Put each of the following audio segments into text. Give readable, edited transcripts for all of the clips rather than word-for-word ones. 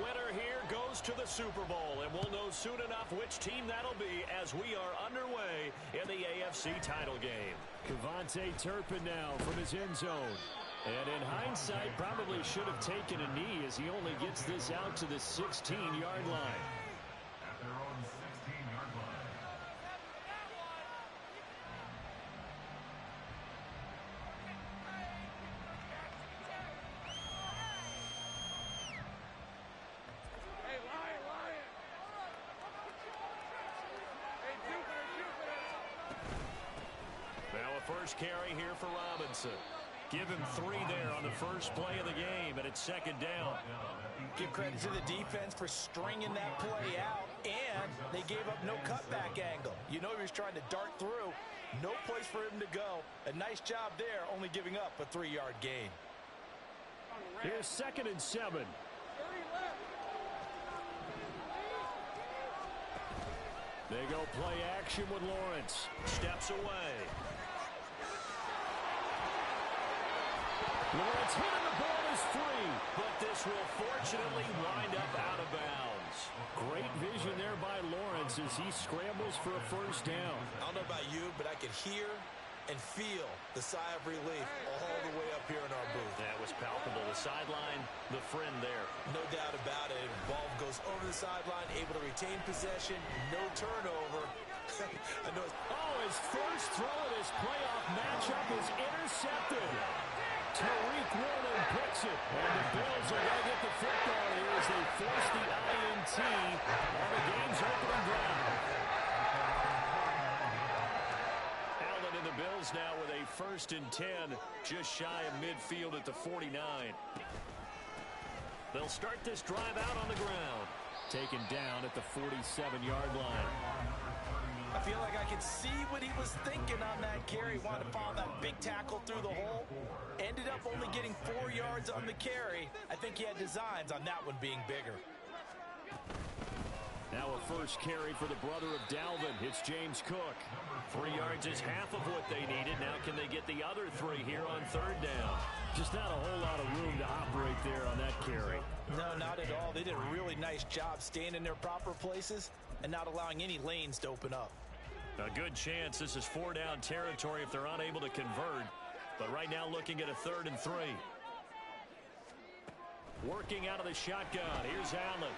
winner here goes to the Super Bowl, and we'll know soon enough which team that'll be as we are underway in the AFC title game. Kevontae Turpin now from his end zone. And in hindsight, probably should have taken a knee as he only gets this out to the 16-yard line. At their own 16-yard line. Now a first carry here for Robinson. Give him 3 there on the first play of the game, and it's second down. Give credit to the defense for stringing that play out, and they gave up no cutback angle. You know he was trying to dart through. No place for him to go. A nice job there, only giving up a 3-yard gain. Here's 2nd and 7. They go play action with Lawrence. Steps away. Lawrence hit and the ball is free. But this will fortunately wind up out of bounds. Great vision there by Lawrence as he scrambles for a first down. I don't know about you, but I could hear and feel the sigh of relief all the way up here in our booth. That was palpable. The sideline, the friend there. No doubt about it. Ball goes over the sideline, able to retain possession, no turnover. I know his first throw in his playoff matchup is intercepted. Tariq Woolen picks it, and the Bills are going to get the football here as they force the INT on the game's opening drive. Allen and the Bills now with a 1st and 10, just shy of midfield at the 49. They'll start this drive out on the ground. Taken down at the 47-yard line. I feel like I could see what he was thinking on that carry. Wanted to follow that big tackle through the hole. Ended up only getting 4 yards on the carry. I think he had designs on that one being bigger. Now a first carry for the brother of Dalvin. It's James Cook. 3 yards is half of what they needed. Now can they get the other 3 here on 3rd down? Just not a whole lot of room to operate there on that carry. No, not at all. They did a really nice job staying in their proper places and not allowing any lanes to open up. A good chance this is 4-down territory if they're unable to convert. But right now looking at a 3rd and 3. Working out of the shotgun. Here's Allen.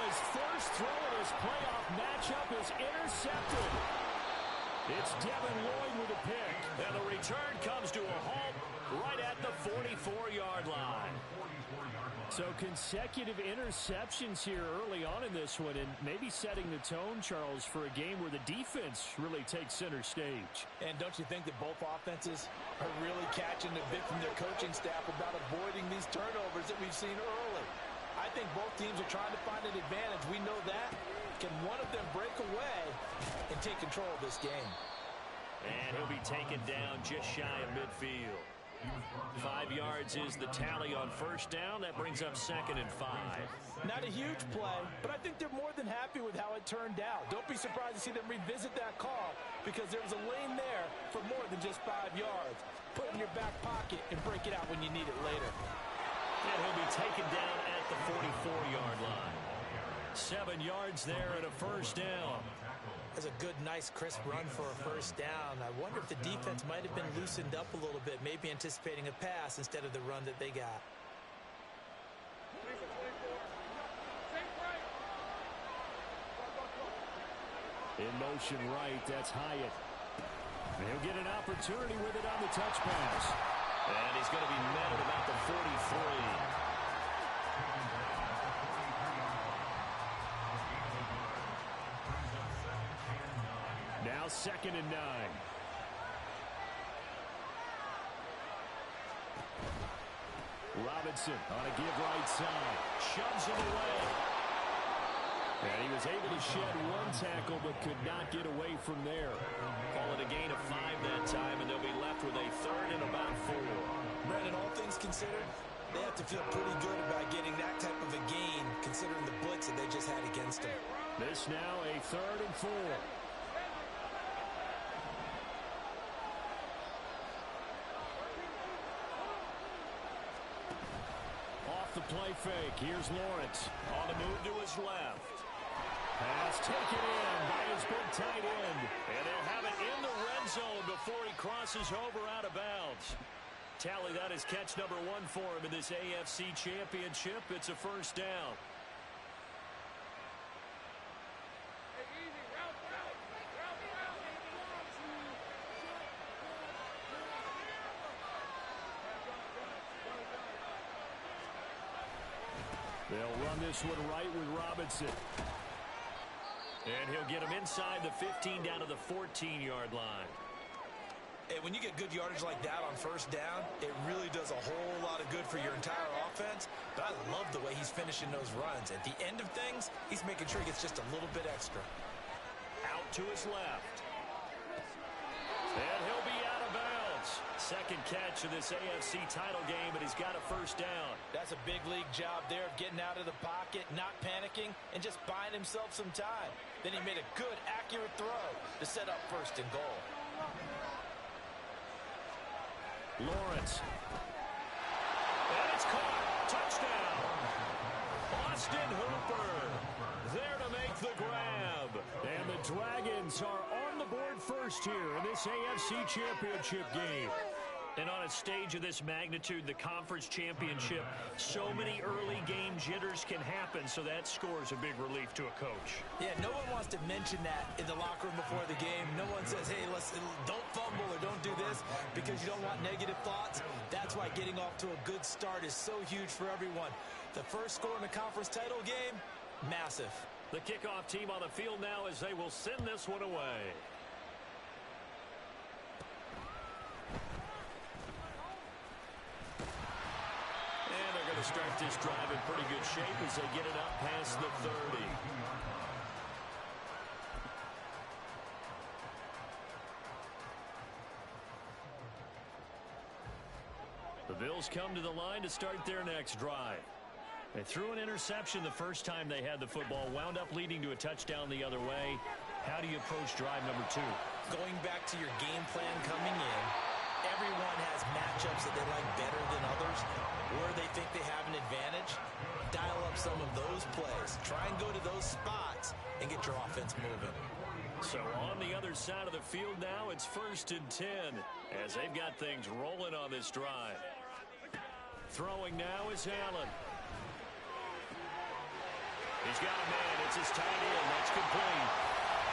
His first throw in his playoff matchup is intercepted. It's Devin Lloyd with a pick. And the return comes to a halt right at the 44-yard line. So consecutive interceptions here early on in this one, and maybe setting the tone, Charles, for a game where the defense really takes center stage. And don't you think that both offenses are really catching a bit from their coaching staff about avoiding these turnovers that we've seen early? I think both teams are trying to find an advantage. We know that. Can one of them break away and take control of this game? And he'll be taken down just shy of midfield. 5 yards is the tally on first down. That brings up 2nd and 5. Not a huge play, but I think they're more than happy with how it turned out. Don't be surprised to see them revisit that call because there was a lane there for more than just 5 yards. Put it in your back pocket and break it out when you need it later. And he'll be taken down at the 44-yard line. 7 yards there and a first down. That's a good, nice, crisp run for a first down. I wonder if the defense might have been loosened up a little bit, maybe anticipating a pass instead of the run that they got. In motion right, that's Hyatt. He'll get an opportunity with it on the touch pass. And he's going to be met at about the 43. Now 2nd and 9. Robinson on a give right side. Shoves him away. And he was able to shed 1 tackle but could not get away from there. Call it a gain of 5 that time, and they'll be left with a 3rd and about 4. Brandon, all things considered, they have to feel pretty good about getting that type of a gain considering the blitz that they just had against them. This now a 3rd and 4. the play fake. Here's Lawrence. On the move to his left. Pass taken in by his big tight end. And they'll have it in the red zone before he crosses over out of bounds. Tally, that is catch number 1 for him in this AFC Championship. It's a first down. They'll run this one right with Robinson. And he'll get him inside the 15 down to the 14-yard line. Hey, when you get good yardage like that on first down, it really does a whole lot of good for your entire offense. But I love the way he's finishing those runs. At the end of things, he's making sure he gets just a little bit extra. Out to his left. And he'll be out of bounds. Second catch of this AFC title game, and he's got a first down. That's a big league job there of getting out of the pocket, not panicking, and just buying himself some time. Then he made a good, accurate throw to set up first and goal. Lawrence. And it's caught. Touchdown. Austin Hooper there to make the grab. And the Dragons are on the board first here in this AFC Championship game. And on a stage of this magnitude, the conference championship, so many early game jitters can happen, so that scores a big relief to a coach. Yeah, no one wants to mention that in the locker room before the game. No one says, hey, listen, don't fumble or don't do this because you don't want negative thoughts. That's why getting off to a good start is so huge for everyone. The first score in the conference title game, massive. The kickoff team on the field now as they will send this one away. Start this drive in pretty good shape as they get it up past the 30. The Bills come to the line to start their next drive. They threw an interception the first time they had the football, wound up leading to a touchdown the other way. How do you approach drive number 2? Going back to your game plan coming in, everyone has matchups that they like better than others, where they think they have an advantage. Dial up some of those plays. Try and go to those spots and get your offense moving. So on the other side of the field now, it's 1st and 10 as they've got things rolling on this drive. Throwing now is Allen. He's got a man. It's his tight end. That's complete.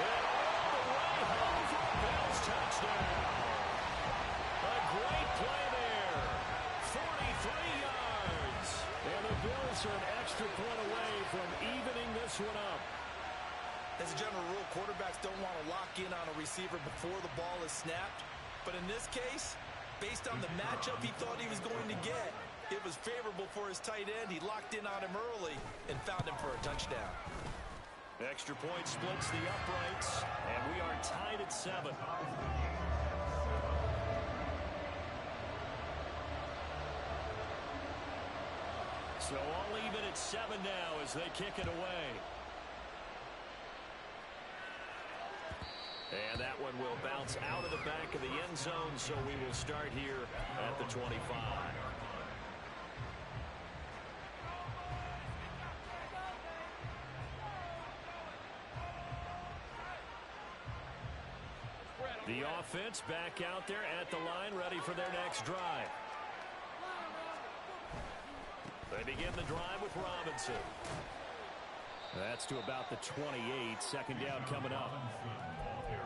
And all the way home for a Bills touchdown. A great play there. 43 yards. And the Bills are an extra point away from evening this one up. As a general rule, quarterbacks don't want to lock in on a receiver before the ball is snapped. But in this case, based on the matchup he thought he was going to get, it was favorable for his tight end. He locked in on him early and found him for a touchdown. Extra point splits the uprights, and we are tied at 7. So all even at 7 now as they kick it away. And that one will bounce out of the back of the end zone, so we will start here at the 25. The offense back out there at the line, ready for their next drive. They begin the drive with Robinson. That's to about the 28. Second down coming up.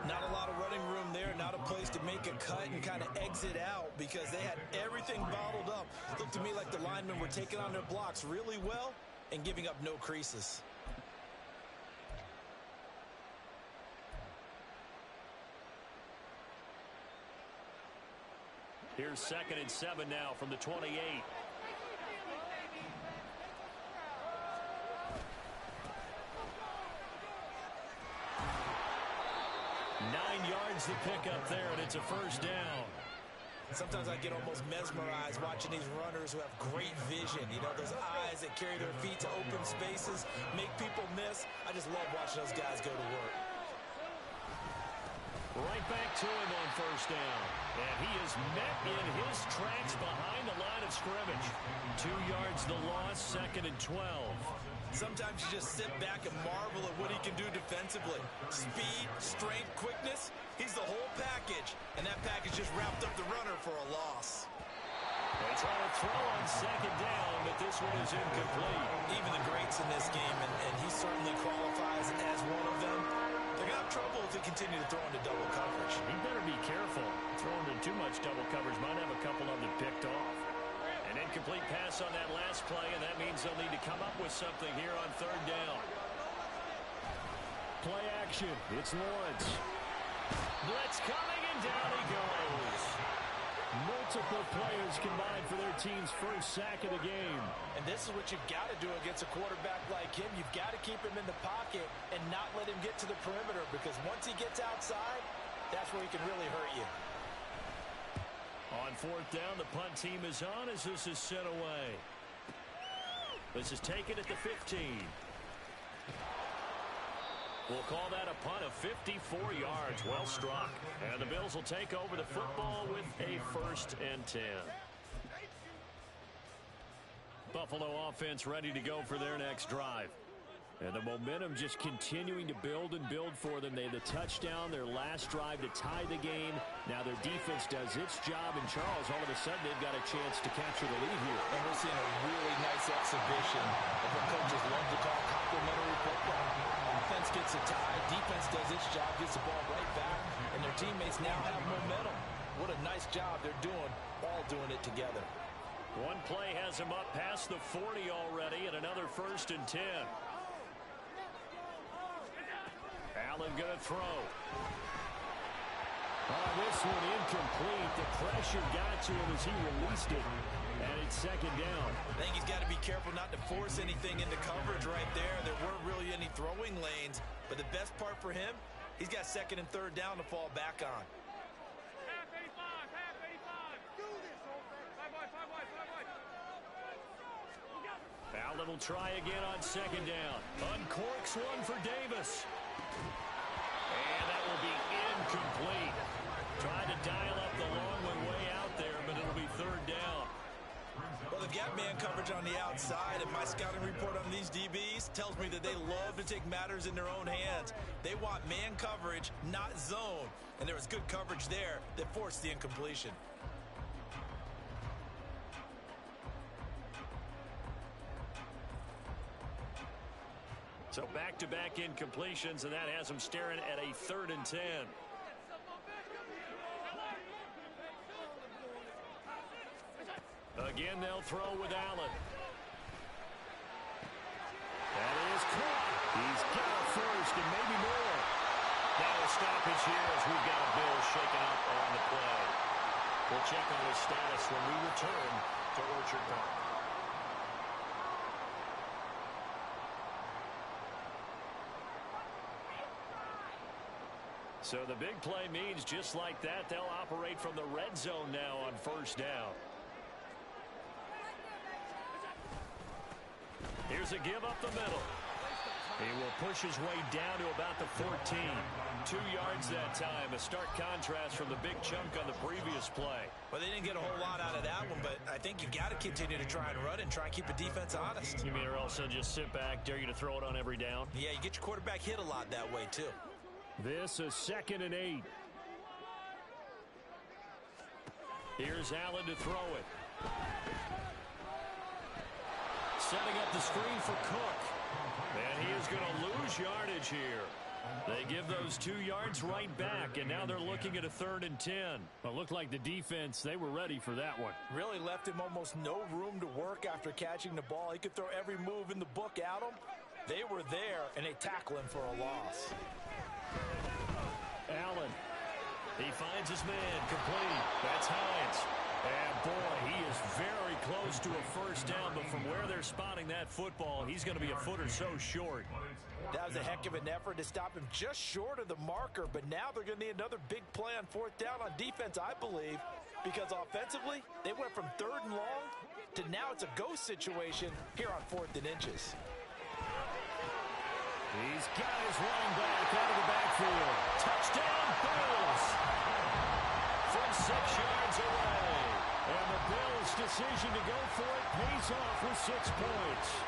Not a lot of running room there, not a place to make a cut and kind of exit out because they had everything bottled up. Looked to me like the linemen were taking on their blocks really well and giving up no creases. Here's 2nd and 7 now from the 28. 9 yards the pickup there, and it's a first down. Sometimes I get almost mesmerized watching these runners who have great vision. You know, those eyes that carry their feet to open spaces, make people miss. I just love watching those guys go to work. Right back to him on first down. And he is met in his tracks behind the line of scrimmage. 2 yards the loss, 2nd and 12. Sometimes you just sit back and marvel at what he can do defensively. Speed, strength, quickness, he's the whole package. And that package just wrapped up the runner for a loss. They try to throw on 2nd down, but this one is incomplete. Even the greats in this game, and he certainly qualifies as one of them, they're going to have trouble if they continue to throw into double coverage. He better be careful. Throwing into too much double coverage might have a couple of them picked off. An incomplete pass on that last play, and that means they'll need to come up with something here on 3rd down. Play action. It's Lawrence. Blitz coming, and down he goes. Multiple players combined for their team's first sack of the game. And this is what you've got to do against a quarterback like him. You've got to keep him in the pocket and not let him get to the perimeter, because once he gets outside, that's where he can really hurt you. On 4th down, the punt team is on as this is sent away. This is taken at the 15. We'll call that a punt of 54 yards. Well struck. And the Bills will take over the football with a 1st and 10. Buffalo offense ready to go for their next drive. And the momentum just continuing to build and build for them. They had the touchdown, their last drive to tie the game. Now their defense does its job, and Charles, all of a sudden, they've got a chance to capture the lead here. And we're seeing a really nice exhibition of what coaches love to call complementary football. Offense gets a tie, defense does its job, gets the ball right back, and their teammates now have momentum. What a nice job they're doing, all doing it together. One play has them up past the 40 already, and another 1st and 10. Allen going to throw. Oh, this one incomplete. The pressure got to him as he released it. And it's 2nd down. I think he's got to be careful not to force anything into coverage right there. There weren't really any throwing lanes. But the best part for him, he's got 2nd and 3rd down to fall back on. Half 85, half 85. Do this, Allen will try again on 2nd down. Uncorks one for Davis. And that will be incomplete. Tried to dial up the long one way out there, but it'll be 3rd down. Well, they've got man coverage on the outside, and my scouting report on these DBs tells me that they love to take matters in their own hands. They want man coverage, not zone. And there was good coverage there that forced the incompletion. So back-to-back incompletions, and that has them staring at a 3rd and 10. Again, they'll throw with Allen. That is caught. He's got a 1st and maybe more. Now a stoppage here as we've got a Bill shaken up on the play. We'll check on his status when we return to Orchard Park. So the big play means just like that, they'll operate from the red zone now on 1st down. Here's a give up the middle. He will push his way down to about the 14. 2 yards that time. A stark contrast from the big chunk on the previous play. Well, they didn't get a whole lot out of that one, but I think you've got to continue to try and run and try and keep the defense honest. You mean or else they'll just sit back, dare you to throw it on every down? Yeah, you get your quarterback hit a lot that way, too. This is 2nd and 8. Here's Allen to throw it. Setting up the screen for Cook. And he is going to lose yardage here. They give those 2 yards right back, and now they're looking at a 3rd and 10. Well, it looked like the defense, they were ready for that one. Really left him almost no room to work after catching the ball. He could throw every move in the book at him. They were there, and they tackle him for a loss. Allen. He finds his man complete. That's Hines. And boy, he is very close to a 1st down, but from where they're spotting that football, he's going to be a foot or so short. That was a heck of an effort to stop him just short of the marker, but now they're going to need another big play on 4th down on defense, I believe, because offensively, they went from 3rd and long to now it's a go situation here on 4th and inches. He's got his running back out of the backfield. Touchdown, Bills! From 6 yards away. And the Bills' decision to go for it pays off with 6 points.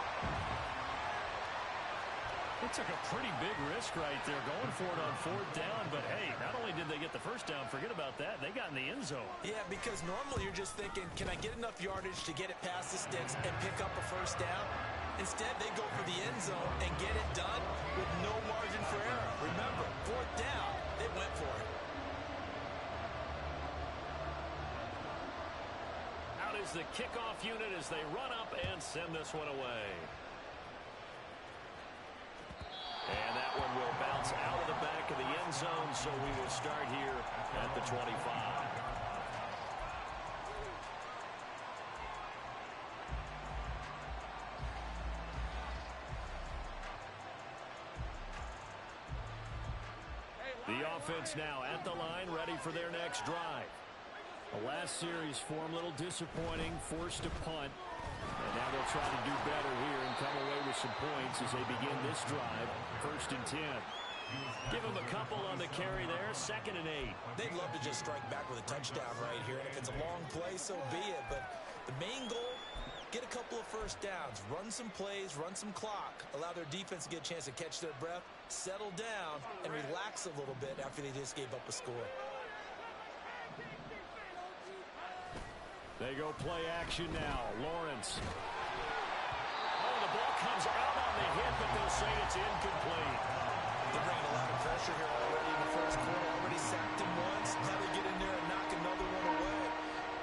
They took a pretty big risk right there going for it on 4th down. But, hey, not only did they get the first down, forget about that, they got in the end zone. Yeah, because normally you're just thinking, can I get enough yardage to get it past the sticks and pick up a first down? Instead, they go for the end zone and get it done with no margin for error. Remember, 4th down, they went for it. Out is the kickoff unit as they run up and send this one away. And that one will bounce out of the back of the end zone, so we will start here at the 25. The offense now at the line, ready for their next drive. The last series for them, a little disappointing, forced to punt. And now they'll try to do better here and come away with some points as they begin this drive. 1st and 10. Give them a couple on the carry there. 2nd and 8. They'd love to just strike back with a touchdown right here. And if it's a long play, so be it. But the main goal, get a couple of first downs. Run some plays, run some clock. Allow their defense to get a chance to catch their breath, settle down, and relax a little bit after they just gave up a score. They go play action now. Lawrence. Oh, the ball comes out on the hit, but they'll say it's incomplete. They're bringing a lot of pressure here already in the first quarter. Already sacked him once. Now they get in there and knock another one away.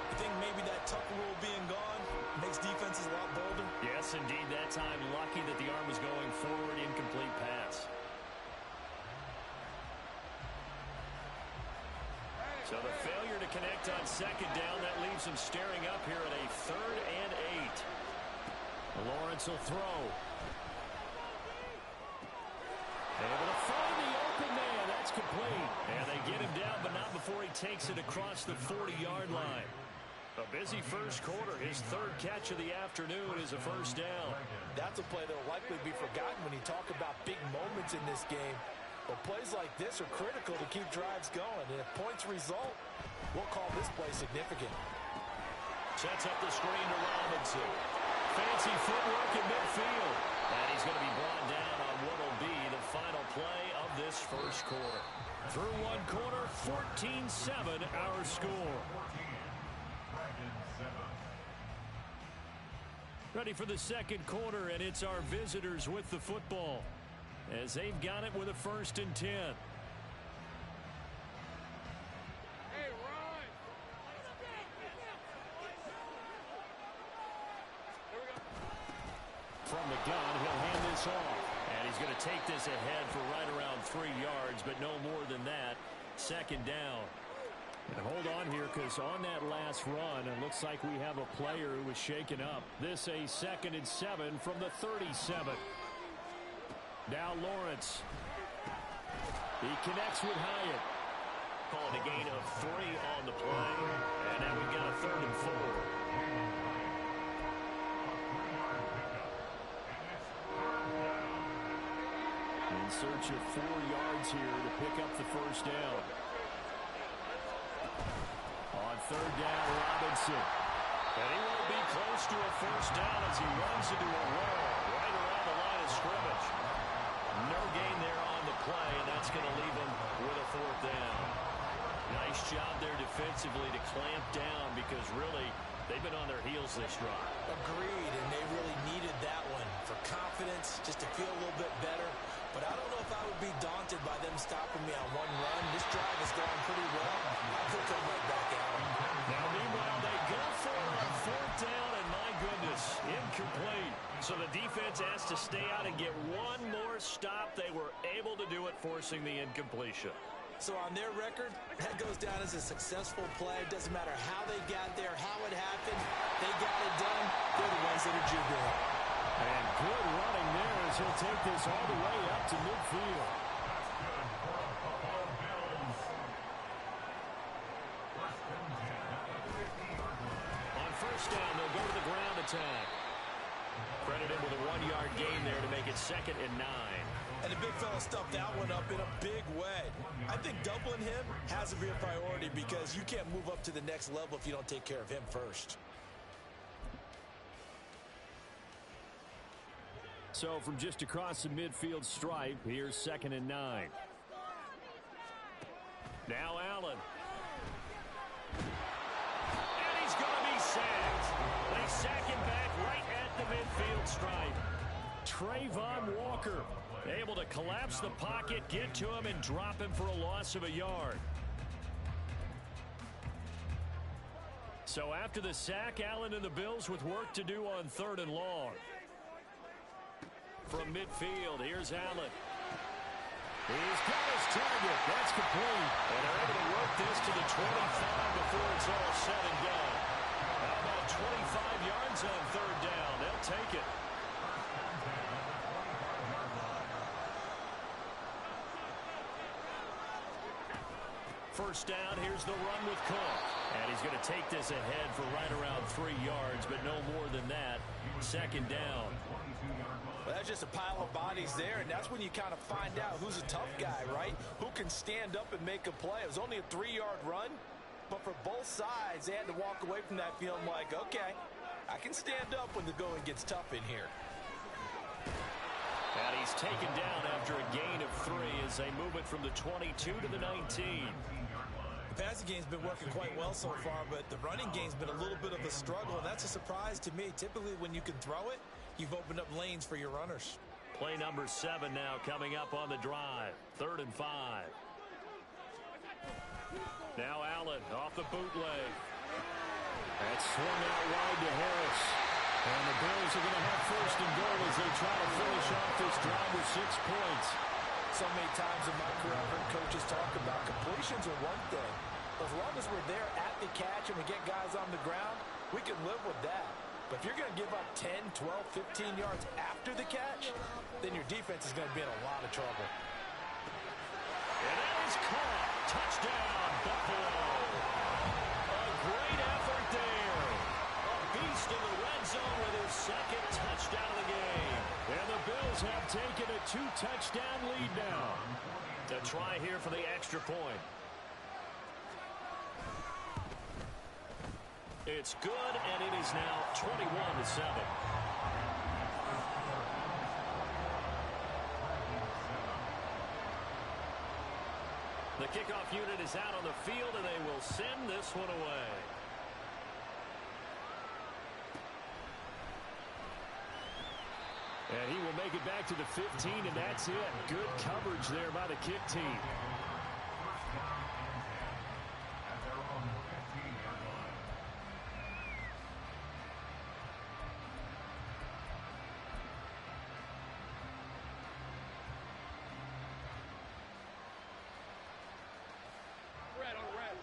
I think maybe that tuck rule being gone makes defenses a lot bolder. Yes, indeed. That time, lucky that the arm was going forward. Incomplete pass. So the failure to connect on 2nd down, that leaves him staring up here at a 3rd and 8. Lawrence will throw. Able to find the open man. That's complete. And they get him down, but not before he takes it across the 40-yard line. A busy first quarter. His 3rd catch of the afternoon is a first down. That's a play that will likely be forgotten when you talk about big moments in this game. But plays like this are critical to keep drives going. And if points result, we'll call this play significant. Sets up the screen to Robinson. Fancy footwork in midfield. And he's going to be brought down on what will be the final play of this first quarter. Through one quarter, 14-7 our score. Ready for the second quarter, and it's our visitors with the football, as they've got it with a 1st and 10. Hey, run! Here we go. From the gun, he'll hand this off. And he's going to take this ahead for right around 3 yards, but no more than that. 2nd down. And hold on here, because on that last run, it looks like we have a player who was shaken up. This a 2nd and 7 from the 37. Now Lawrence. He connects with Hyatt. Calling a gain of 3 on the play. And now we've got a 3rd and 4. In search of 4 yards here to pick up the first down. On 3rd down, Robinson. And he won't be close to a first down as he runs into a wall right around the line of scrimmage. No gain there on the play, and that's going to leave him with a 4th down. Nice job there defensively to clamp down, because really they've been on their heels this drive. Agreed, and they really needed that one for confidence, just to feel a little bit better. But I don't know if I would be daunted by them stopping me on one run. This drive has gone pretty well. I could come right back out. Now, meanwhile, they go for it on 4th down, and my goodness, incomplete. So the defense has to stay out and get one more stop. They were able to do it, forcing the incompletion. So on their record, that goes down as a successful play. It doesn't matter how they got there, how it happened. They got it done. They're the ones that are jubilant. And good running there as he'll take this all the way up to midfield. On 1st down, they'll go to the ground attack. Credit him with a 1-yard gain there to make it 2nd and 9. And the big fella stuffed that one up in a big way. I think doubling him has to be a priority because you can't move up to the next level if you don't take care of him first. So from just across the midfield stripe, here's 2nd and 9. Now Allen. And he's going to be sacked. They sack him back right at the midfield stripe. Trayvon Walker able to collapse the pocket, get to him, and drop him for a loss of a yard. So after the sack, Allen and the Bills with work to do on 3rd and long. From midfield, here's Allen. He's got his target. That's complete. And they're able to work this to the 25 before it's all said and done. How about 25 yards on 3rd down? They'll take it. First down, here's the run with Cook. And he's going to take this ahead for right around 3 yards, but no more than that. 2nd down. Well, that's just a pile of bodies there, and that's when you kind of find out who's a tough guy, right? Who can stand up and make a play. It was only a 3-yard run, but for both sides, they had to walk away from that feeling like, okay, I can stand up when the going gets tough in here. And he's taken down after a gain of 3 as they move it from the 22 to the 19. The passing game's been working quite well so far, but the running game's been a little bit of a struggle, and that's a surprise to me. Typically, when you can throw it, you've opened up lanes for your runners. Play number 7 now coming up on the drive. 3rd and 5. Now Allen off the bootleg. That's swung out wide to Harris. And the Bills are going to have 1st and goal as they try to finish off this drive with 6 points. So many times in my career, I've heard coaches talk about completions are one thing. As long as we're there at the catch and we get guys on the ground, we can live with that. But if you're going to give up 10, 12, 15 yards after the catch, then your defense is going to be in a lot of trouble. And that is caught. Touchdown, Buffalo. A great effort there. A beast in the red zone with his 2nd touchdown of the game. And the Bills have taken a 2-touchdown lead now. A try here for the extra point. It's good, and it is now 21-7. The kickoff unit is out on the field, and they will send this one away. And he will make it back to the 15, and that's it. Good coverage there by the kick team. At their own 15-yard line.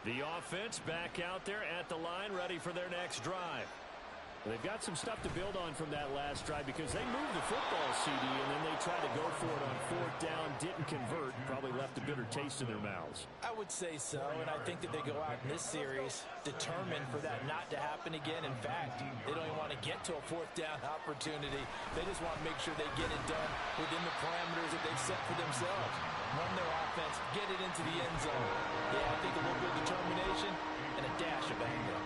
The offense back out there at the line, ready for their next drive. They've got some stuff to build on from that last drive because they moved the football, CD, and then they tried to go for it on 4th down, didn't convert, probably left a bitter taste in their mouths. I would say so, and I think that they go out in this series determined for that not to happen again. In fact, they don't even want to get to a 4th down opportunity. They just want to make sure they get it done within the parameters that they've set for themselves. Run their offense, get it into the end zone. Yeah, I think a little bit of determination and a dash of anger.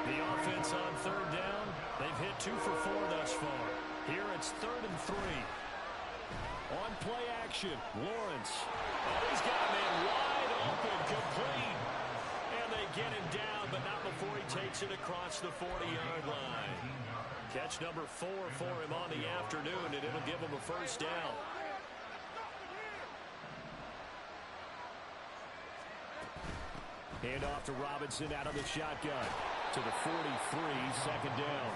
The offense on 3rd down, they've hit 2 for 4 thus far. Here it's 3rd and 3. On play action, Lawrence. Oh, he's got a man wide open, complete. And they get him down, but not before he takes it across the 40-yard line. Catch number 4 for him on the afternoon, and it'll give him a 1st down. Hand off to Robinson out of the shotgun. To the 43, 2nd down.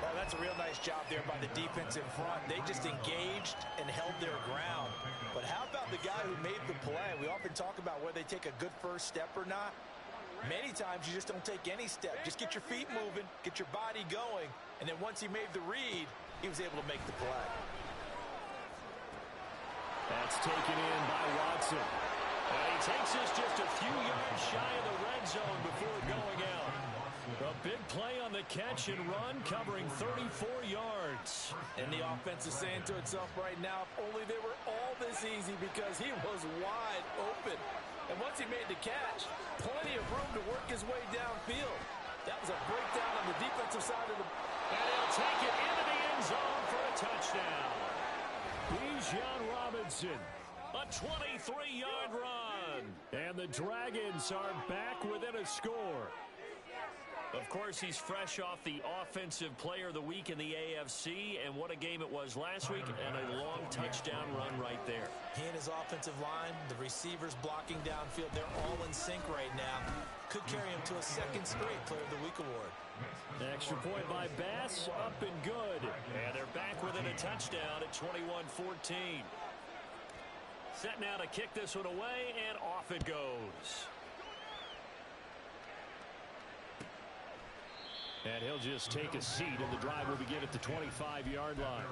Well, that's a real nice job there by the defense in front. They just engaged and held their ground. But how about the guy who made the play? We often talk about whether they take a good first step or not. Many times you just don't take any step. Just get your feet moving, get your body going, and then once he made the read, he was able to make the play. That's taken in by Watson. And he takes this just a few yards shy of the red zone before going out. A big play on the catch and run, covering 34 yards. And the offense is saying to itself right now, if only they were all this easy, because he was wide open. And once he made the catch, plenty of room to work his way downfield. That was a breakdown on the defensive side of the... And he'll take it into the end zone for a touchdown. Bijan Robinson, a 23-yard run. And the Dragons are back within a score. Of course, he's fresh off the Offensive Player of the Week in the AFC, and what a game it was last week, and a long touchdown run right there. He and his offensive line, the receivers blocking downfield, they're all in sync right now. Could carry him to a second straight Player of the Week award. Extra point by Bass, up and good. And they're back within a touchdown at 21-14. Set now to kick this one away, and off it goes. And he'll just take a seat, and the drive will begin at the 25-yard line.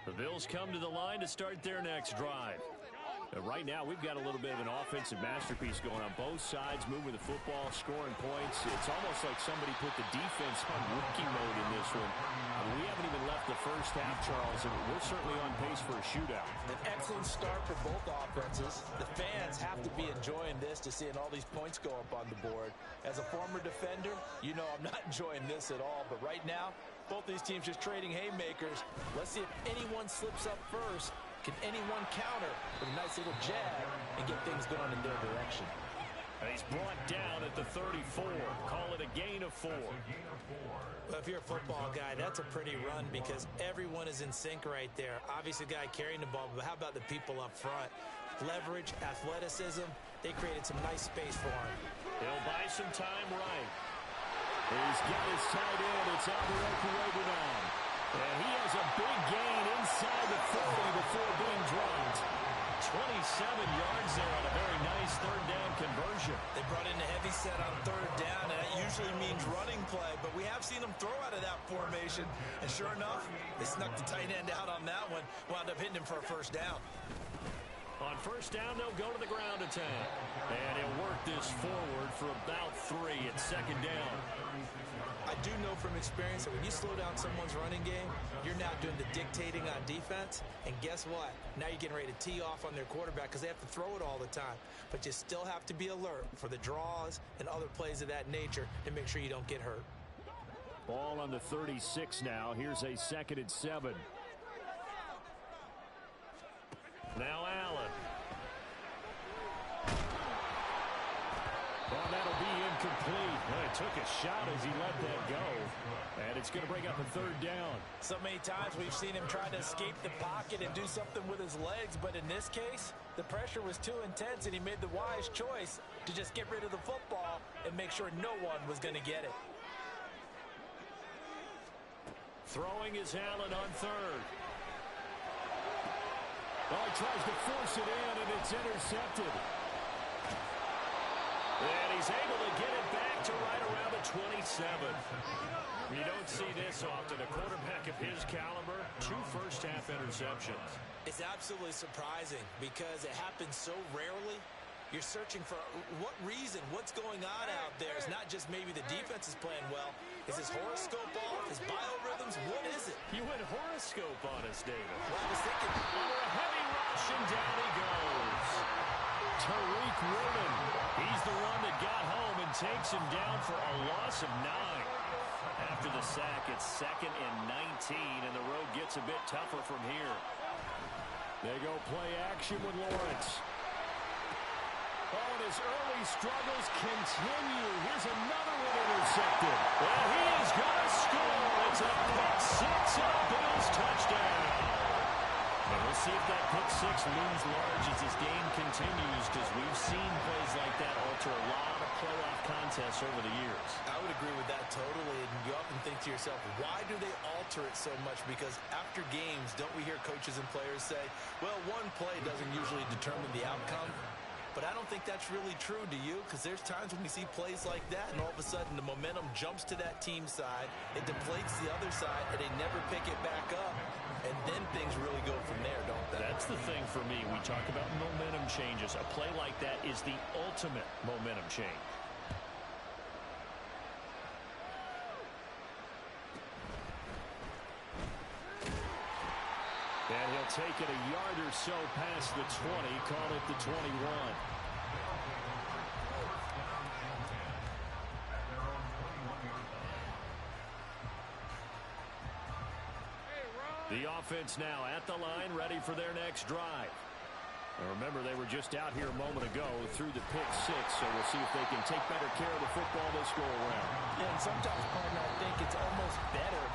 The Bills come to the line to start their next drive. Right now, we've got a little bit of an offensive masterpiece going on both sides, moving the football, scoring points. It's almost like somebody put the defense on rookie mode in this one. We haven't even left the first half, Charles, and we're certainly on pace for a shootout. An excellent start for both offenses. The fans have to be enjoying this, to seeing all these points go up on the board. As a former defender, you know I'm not enjoying this at all. But right now, both these teams just trading haymakers. Let's see if anyone slips up first. Can anyone counter with a nice little jab and get things going in their direction? He's brought down at the 34. Call it a gain of 4. Well, if you're a football guy, that's a pretty run, because everyone is in sync right there. Obviously, the guy carrying the ball, but how about the people up front? Leverage, athleticism, they created some nice space for him. He'll buy some time right. He's got his tight end. It's Alvarez now. And he has a big gain inside the 40 before being dropped. 27 yards there on a very nice third down conversion. They brought in a heavy set on third down, and that usually means running play, but we have seen them throw out of that formation, and sure enough, they snuck the tight end out on that one, wound up hitting him for a first down. On first down, they'll go to the ground attack. And he'll work this forward for about 3 at second down. I do know from experience that when you slow down someone's running game, you're now doing the dictating on defense. And guess what? Now you're getting ready to tee off on their quarterback, because they have to throw it all the time. But you still have to be alert for the draws and other plays of that nature to make sure you don't get hurt. Ball on the 36 now. Here's a 2nd and 7. Now Allen. Well, that'll be incomplete. Well, it took a shot as he let that go. And it's going to bring up a 3rd down. So many times we've seen him try to escape the pocket and do something with his legs, but in this case, the pressure was too intense, and he made the wise choice to just get rid of the football and make sure no one was going to get it. Throwing is Allen on 3rd. Oh, he tries to force it in, and it's intercepted. And he's able to get it back to right around the 27. You don't see this often. A quarterback of his caliber, 2 first-half interceptions. It's absolutely surprising, because it happens so rarely. You're searching for what reason, what's going on out there. It's not just maybe the defense is playing well. Is his horoscope off? His biorhythms? What is it? You went horoscope on us, David. Well, I was thinking, Over a heavy rush, and down he goes. Tariq Woolen. He's the one that got home and takes him down for a loss of 9. After the sack, it's 2nd and 19, and the road gets a bit tougher from here. They go play action with Lawrence. Oh, and his early struggles continue. Here's another one intercepted. And he is going to score. It's a pick 6 and a Bills touchdown. And we'll see if that pick 6 looms large as this game continues, because we've seen plays like that alter a lot of playoff contests over the years. I would agree with that totally, and you often think to yourself, why do they alter it so much? Because after games, don't we hear coaches and players say, well, one play doesn't usually determine the outcome? But I don't think that's really true, do you? Because there's times when we see plays like that, and all of a sudden the momentum jumps to that team side, it deflates the other side, and they never pick it back up. and then things really go from there, don't they? That's the thing for me. We talk about momentum changes. A play like that is the ultimate momentum change. And he'll take it a yard or so past the 20, call it the 21. The offense now at the line, ready for their next drive. Remember, they were just out here a moment ago through the pick six, so we'll see if they can take better care of the football this go around. Yeah, and sometimes, partner, I think it's almost better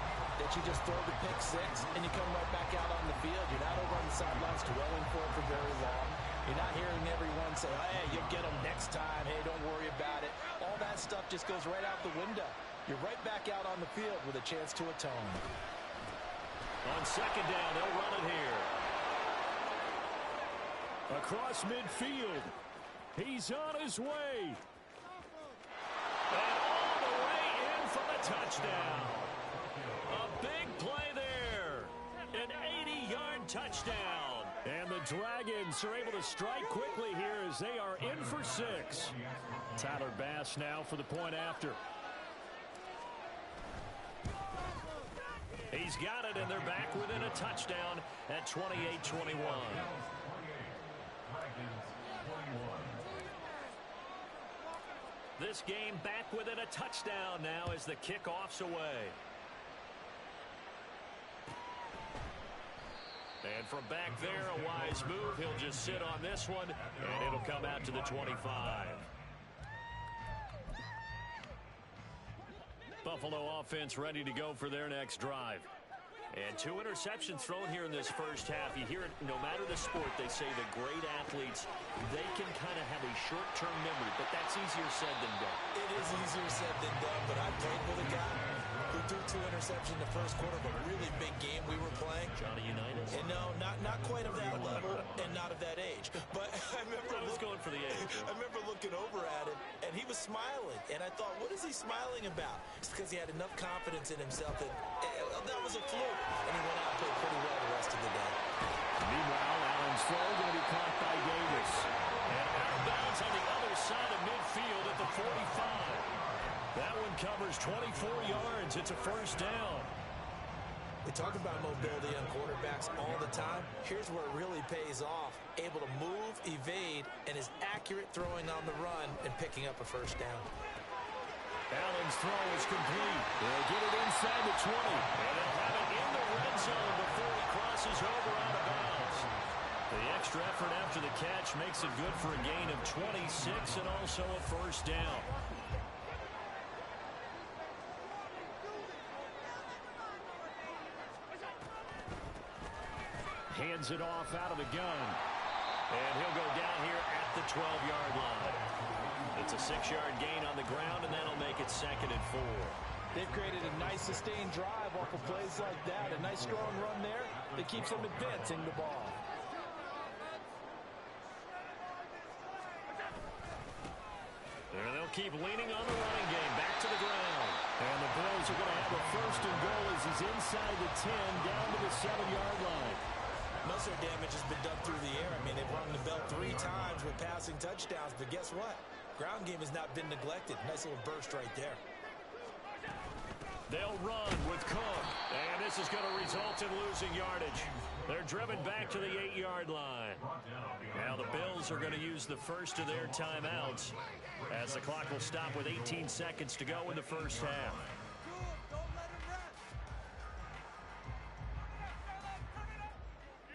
that you just throw the pick six and you come right back out on the field. You're not over on the sidelines dwelling for it for very long. You're not hearing everyone say, hey, you'll get them next time. Hey, don't worry about it. All that stuff just goes right out the window. You're right back out on the field with a chance to atone. On second down, they'll run it here. Across midfield. He's on his way. And all the way in for the touchdown. A big play there. An 80-yard touchdown. And the Dragons are able to strike quickly here as they are in for 6. Tyler Bass now for the point after. He's got it, and they're back within a touchdown at 28-21. This game back within a touchdown now as the kickoff's away. And from back there, a wise move. He'll just sit on this one, and it'll come out to the 25. Buffalo offense ready to go for their next drive. And 2 interceptions thrown here in this first half. You hear it, no matter the sport, they say the great athletes, they can kind of have a short-term memory, but that's easier said than done. It is easier said than done, but I played with a guy who threw 2 interceptions in the first quarter of a really big game we were playing. Johnny Unitas? And no, not quite of that level and not of that age. But I remember I was going for the age. I remember looking over at him, and he was smiling. And I thought, what is he smiling about? It's because he had enough confidence in himself that that was a fluke. And he went out and played pretty well the rest of the day. Meanwhile, Allen's throw going to be caught by Davis. And out of bounds on the other side of midfield at the 45. That one covers 24 yards. It's a first down. We talk about mobility on quarterbacks all the time. Here's where it really pays off. Able to move, evade, and is accurate throwing on the run and picking up a first down. Allen's throw is complete. They'll get it inside the 20. And they'll have it in the red zone before he crosses over out of bounds. The extra effort after the catch makes it good for a gain of 26 and also a first down. Hands it off out of the gun. And he'll go down here at the 12-yard line. It's a 6-yard gain on the ground, and that'll make it 2nd and 4. They've created a nice sustained drive off of plays like that. A nice strong run there that keeps them advancing the ball. And they'll keep leaning on the running game. Back to the ground. And the Bills are going to have a first and goal as he's inside the 10, down to the 7-yard line. Most of their damage has been done through the air. I mean, they've rung the bell 3 times with passing touchdowns, but guess what? Ground game has not been neglected. Nice little burst right there. They'll run with Cook, and this is going to result in losing yardage. They're driven back to the 8-yard line. Now the Bills are going to use the first of their timeouts as the clock will stop with 18 seconds to go in the first half.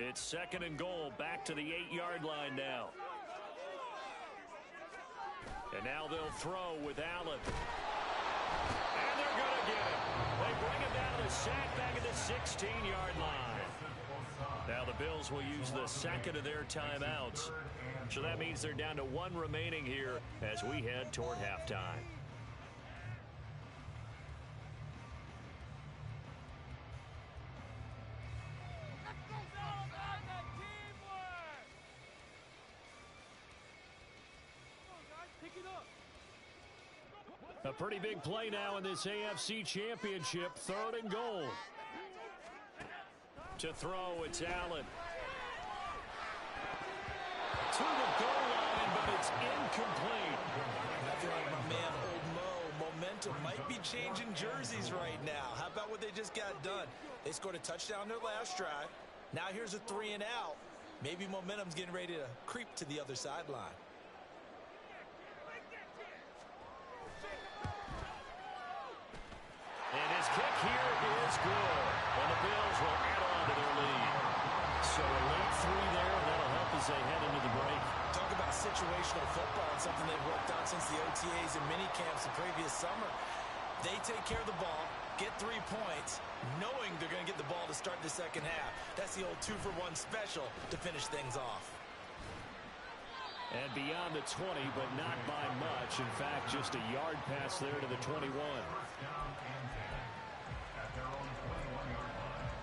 It's 2nd and goal, back to the 8-yard line now. And now they'll throw with Allen. And they're going to get him. They bring him down to the sack back at the 16-yard line. Now the Bills will use the 2nd of their timeouts. So that means they're down to 1 remaining here as we head toward halftime. A pretty big play now in this AFC Championship, 3rd and goal. To throw, it's Allen. To the goal line, but it's incomplete. I feel like my man, Old Mo, momentum might be changing jerseys right now. How about what they just got done? They scored a touchdown their last drive. Now here's a 3 and out. Maybe momentum's getting ready to creep to the other sideline. And his kick here is good. And the Bills will add on to their lead. So a late 3 there, and that'll help as they head into the break. Talk about situational football and something they've worked out since the OTAs and mini camps the previous summer. They take care of the ball, get 3 points, knowing they're going to get the ball to start the second half. That's the old 2-for-1 special to finish things off. And beyond the 20, but not by much. In fact, just a yard pass there to the 21. At their own 21-yard line.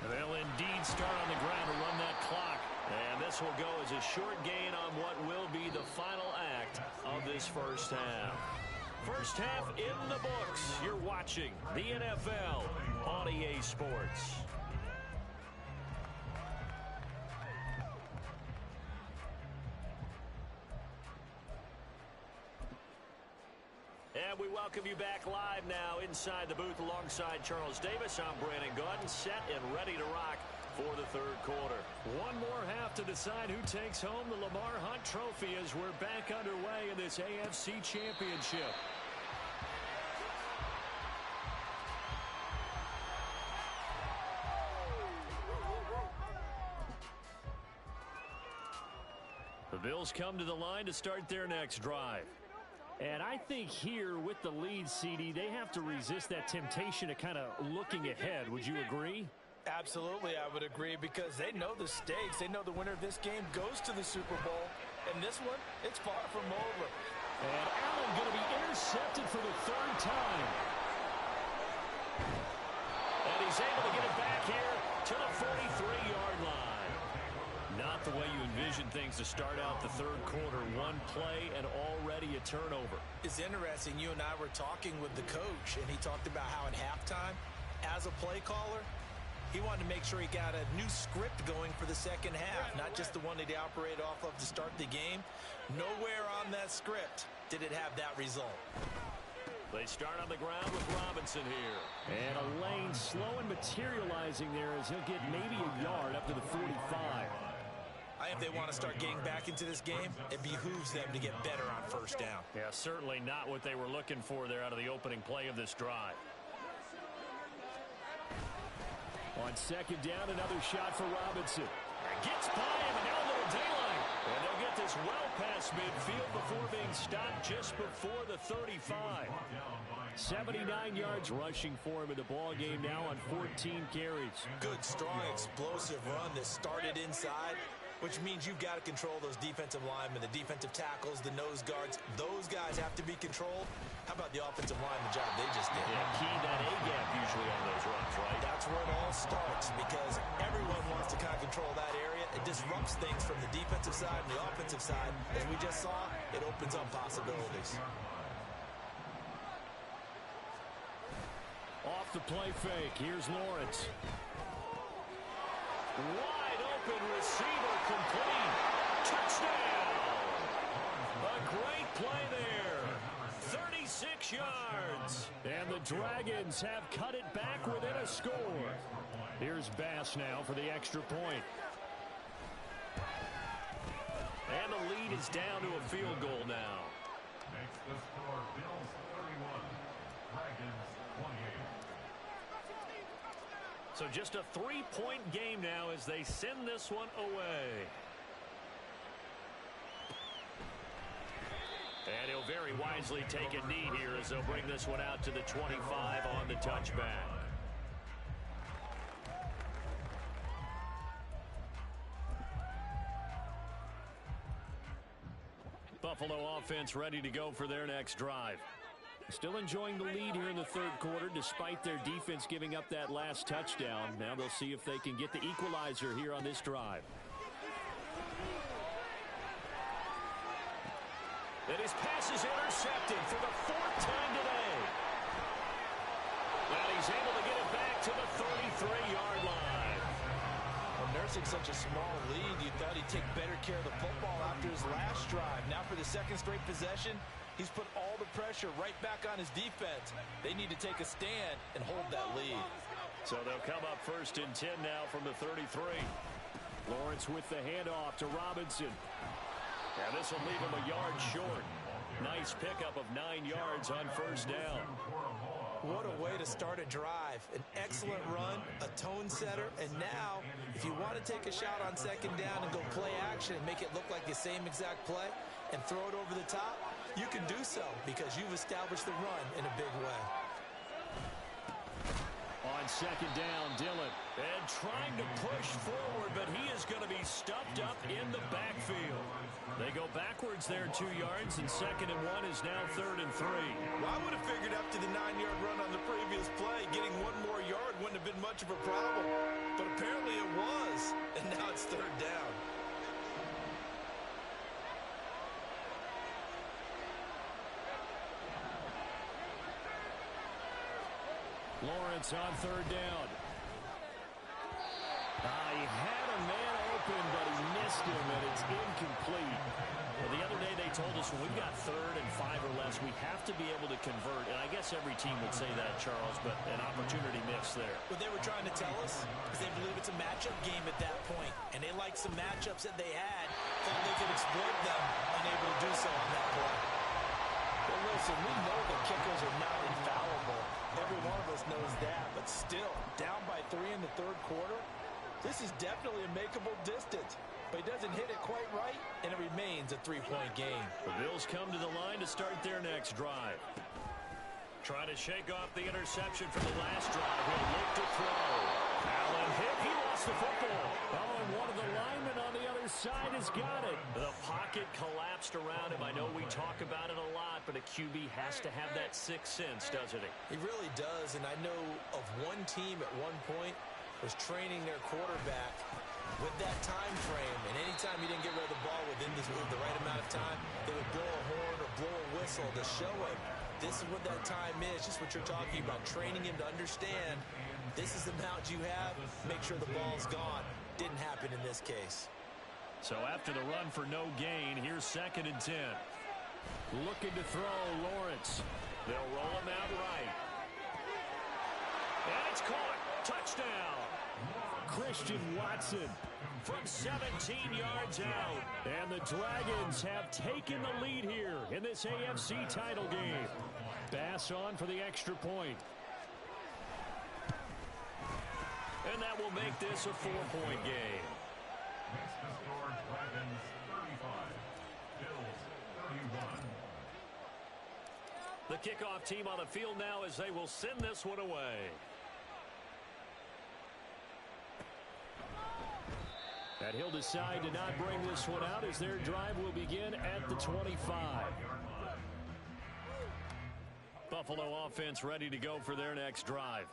They'll indeed start on the ground to run that clock. And this will go as a short gain on what will be the final act of this first half. First half in the books. You're watching the NFL on EA Sports. And we welcome you back live now inside the booth alongside Charles Davis. I'm Brandon Gaudin, set and ready to rock for the third quarter. One more half to decide who takes home the Lamar Hunt Trophy as we're back underway in this AFC Championship. The Bills come to the line to start their next drive. And I think here with the lead, CD, they have to resist that temptation to kind of looking ahead. Would you agree? Absolutely, I would agree, because they know the stakes. They know the winner of this game goes to the Super Bowl. And this one, it's far from over. And Allen going to be intercepted for the 3rd time. And he's able to get it back here to the 43-yard line. Not the way you envision things to start out the third quarter. One play and already a turnover. It's interesting. You and I were talking with the coach, and he talked about how at halftime, as a play caller, he wanted to make sure he got a new script going for the second half, not just the one that he operated off of to start the game. Nowhere on that script did it have that result. They start on the ground with Robinson here. And a lane slow and materializing there as he'll get maybe a yard up to the 45. I think if they want to start getting back into this game, it behooves them to get better on first down. Yeah, certainly not what they were looking for there out of the opening play of this drive. On second down, another shot for Robinson. Gets by him, and now a little daylight. And they'll get this well past midfield before being stopped just before the 35. 79 yards rushing for him in the ball game now on 14 carries. Good, strong, explosive run that started inside, which means you've got to control those defensive linemen, the defensive tackles, the nose guards. Those guys have to be controlled. How about the offensive line, the job they just did? Yeah, key that A-gap usually on those runs, right? That's where it all starts, because everyone wants to kind of control that area. It disrupts things from the defensive side and the offensive side. As we just saw, it opens up possibilities. Off the play fake, here's Lawrence. Wide open receiver complete. Touchdown! A great play there. 36 yards. And the Dragons have cut it back within a score. Here's Bass now for the extra point. And the lead is down to a field goal now. Makes the score Bills 31, Dragons 28. So just a 3-point game now as they send this one away. And he'll very wisely take a knee here as they'll bring this one out to the 25 on the touchback. Buffalo offense ready to go for their next drive. Still enjoying the lead here in the third quarter despite their defense giving up that last touchdown. Now they'll see if they can get the equalizer here on this drive. And his pass is intercepted for the 4th time today. And he's able to get it back to the 33-yard line. Well, nursing such a small lead, you thought he'd take better care of the football after his last drive. Now for the second straight possession, he's put all the pressure right back on his defense. They need to take a stand and hold that lead. So they'll come up 1st and 10 now from the 33. Lawrence with the handoff to Robinson. And this will leave him a yard short. Nice pickup of 9 yards on 1st down. What a way to start a drive. An excellent run, a tone setter, and now, if you want to take a shot on 2nd down and go play action and make it look like the same exact play and throw it over the top, you can do so because you've established the run in a big way. On 2nd down, Dillon. And trying to push forward, but he is going to be stuffed up in the backfield. They go backwards there 2 yards, and 2nd and 1 is now 3rd and 3. Well, I would have figured after the 9-yard run on the previous play, getting 1 more yard wouldn't have been much of a problem. But apparently it was, and now it's 3rd down. Lawrence on 3rd down. He had a man open, but he missed him, and it's incomplete. Well, the other day they told us when we've got 3rd and 5 or less, we have to be able to convert. And I guess every team would say that, Charles, but an opportunity missed there. What they were trying to tell us is they believe it's a matchup game at that point, and they like some matchups that they had, thought they could exploit them, unable to do so on that play. Well, listen, we know that kickers are not infallible. Every one of us knows that, but still, down by 3 in the 3rd quarter, this is definitely a makeable distance. But he doesn't hit it quite right, and it remains a 3-point game. The Bills come to the line to start their next drive. Trying to shake off the interception from the last drive. He'll look to throw. Allen hit. He lost the football. Oh, and one of the linemen on the other side has got it. The pocket collapsed around him. I know we talk about it a lot, but a QB has to have that sixth sense, doesn't he? He really does, and I know of one team at one point was training their quarterback with that time frame, and anytime he didn't get rid of the ball within the right amount of time, they would blow a horn or blow a whistle to show him this is what that time is, just what you're talking about, training him to understand this is the amount you have, make sure the ball's gone. Didn't happen in this case. So after the run for no gain, here's 2nd and 10. Looking to throw, Lawrence. They'll roll him out right. And it's caught. Touchdown. Christian Watson from 17 yards out. And the Dragons have taken the lead here in this AFC title game. Bass on for the extra point. And that will make this a 4-point game. Next to score, Dragons 35, Bills 31. The kickoff team on the field now as they will send this one away. And he'll decide to not bring this one out as their drive will begin at the 25. Buffalo offense ready to go for their next drive.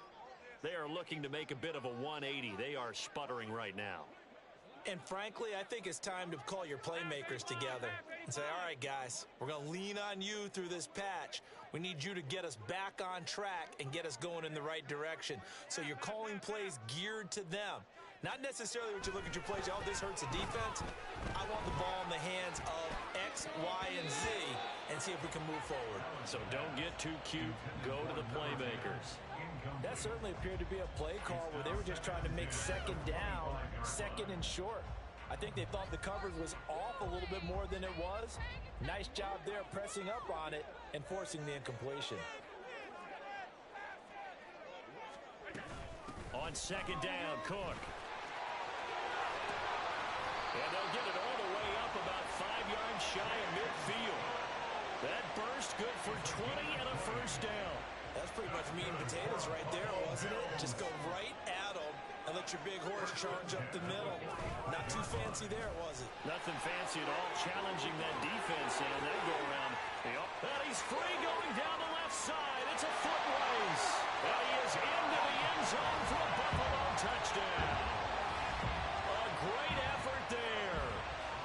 They are looking to make a bit of a 180. They are sputtering right now. And frankly, I think it's time to call your playmakers together and say, all right, guys, we're going to lean on you through this patch. We need you to get us back on track and get us going in the right direction. So you're calling plays geared to them. Not necessarily what you look at your plays, oh, this hurts the defense. I want the ball in the hands of X, Y, and Z and see if we can move forward. So don't get too cute. Go to the playmakers. That certainly appeared to be a play call where they were just trying to make 2nd down, 2nd and short. I think they thought the coverage was off a little bit more than it was. Nice job there pressing up on it and forcing the incompletion. On 2nd down, Cook. And they'll get it all the way up about 5 yards shy of midfield. That burst good for 20 and a 1st down. That's pretty much meat and potatoes right there, wasn't it? Just go right at them and let your big horse charge up the middle. Not too fancy there, was it? Nothing fancy at all. Challenging that defense and that go around. And he's free going down the left side. It's a foot race. And he is into the end zone for a Buffalo touchdown. A great effort there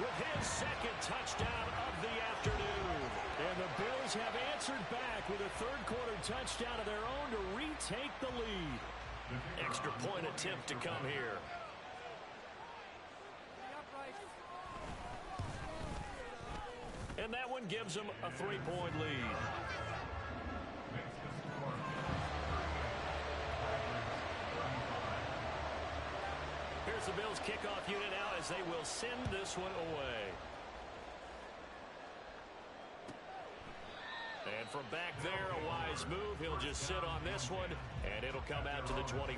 with his 2nd touchdown of the afternoon. touchdown of their own to retake the lead. Extra point attempt to come here. And that one gives them a 3-point lead. Here's the Bills kickoff unit now as they will send this one away. And from back there, a wise move. He'll just sit on this one, and it'll come out to the 25.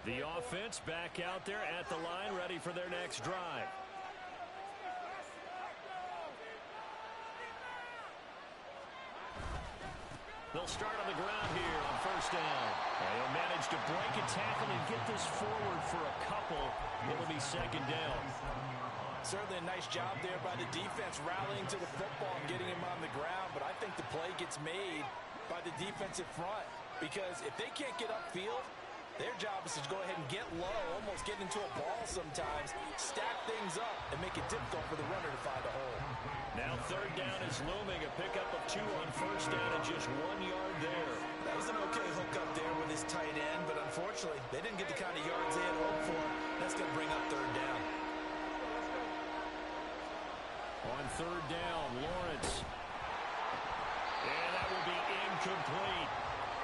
The offense back out there at the line, ready for their next drive. They'll start on the ground here on first down. And he'll manage to break a tackle and get this forward for a couple. It'll be second down. Certainly a nice job there by the defense rallying to the football and getting him on the ground. But I think the play gets made by the defensive front. Because if they can't get upfield, their job is to go ahead and get low, almost get into a ball sometimes, stack things up, and make it difficult for the runner to find a hole. Now third down is looming. A pickup of 2 on first down and just 1 yard there. That was an okay hook up there with his tight end, but unfortunately, they didn't get the kind of yards they had hoped for. That's going to bring up third down. On third down, Lawrence. And that will be incomplete.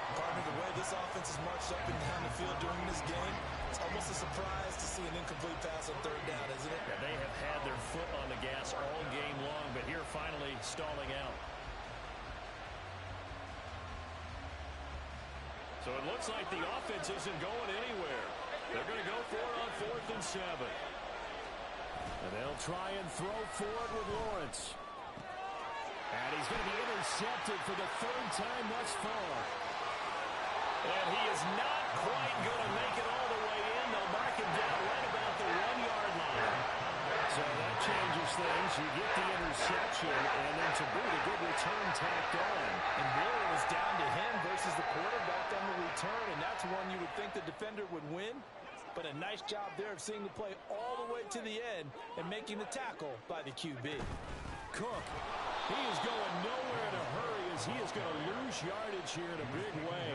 Partner, the way this offense has marched up and down the field during this game, it's almost a surprise to see an incomplete pass on third down, isn't it? Yeah, they have had their foot on the gas all game long, but here finally stalling out. So it looks like the offense isn't going anywhere. They're going to go for it on 4th and 7. And they'll try and throw forward with Lawrence. And he's going to be intercepted for the 3rd time thus far. And he is not quite going to make it all the way in. They'll mark him down right about the 1-yard line. So that changes things. You get the interception, and then to boot, a good return tacked on. And really it was down to him versus the quarterback on the return, and that's one you would think the defender would win. But a nice job there of seeing the play all the way to the end and making the tackle by the QB. Cook, he is going nowhere in a hurry as he is going to lose yardage here in a big way.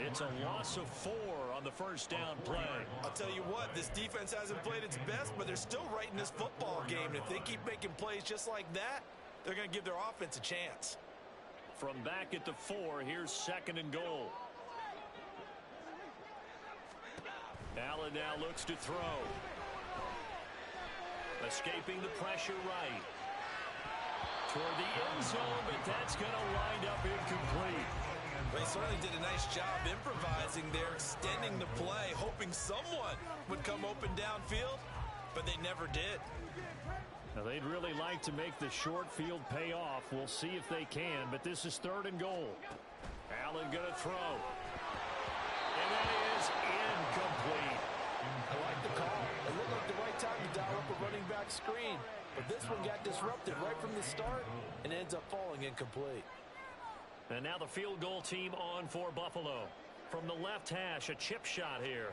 It's a loss of 4 on the first down play. I'll tell you what, this defense hasn't played its best, but they're still right in this football game. And if they keep making plays just like that, they're going to give their offense a chance. From back at the 4, here's 2nd and goal. Allen now looks to throw. Escaping the pressure right. Toward the end zone, but that's going to wind up incomplete. They certainly did a nice job improvising there, extending the play, hoping someone would come open downfield, but they never did. Now they'd really like to make the short field pay off. We'll see if they can, but this is 3rd and goal. Allen going to throw. And that is incomplete. I like the call. It looked like the right time to dial up a running back screen, but this one got disrupted right from the start and ends up falling incomplete. And now the field goal team on for Buffalo. From the left hash, a chip shot here.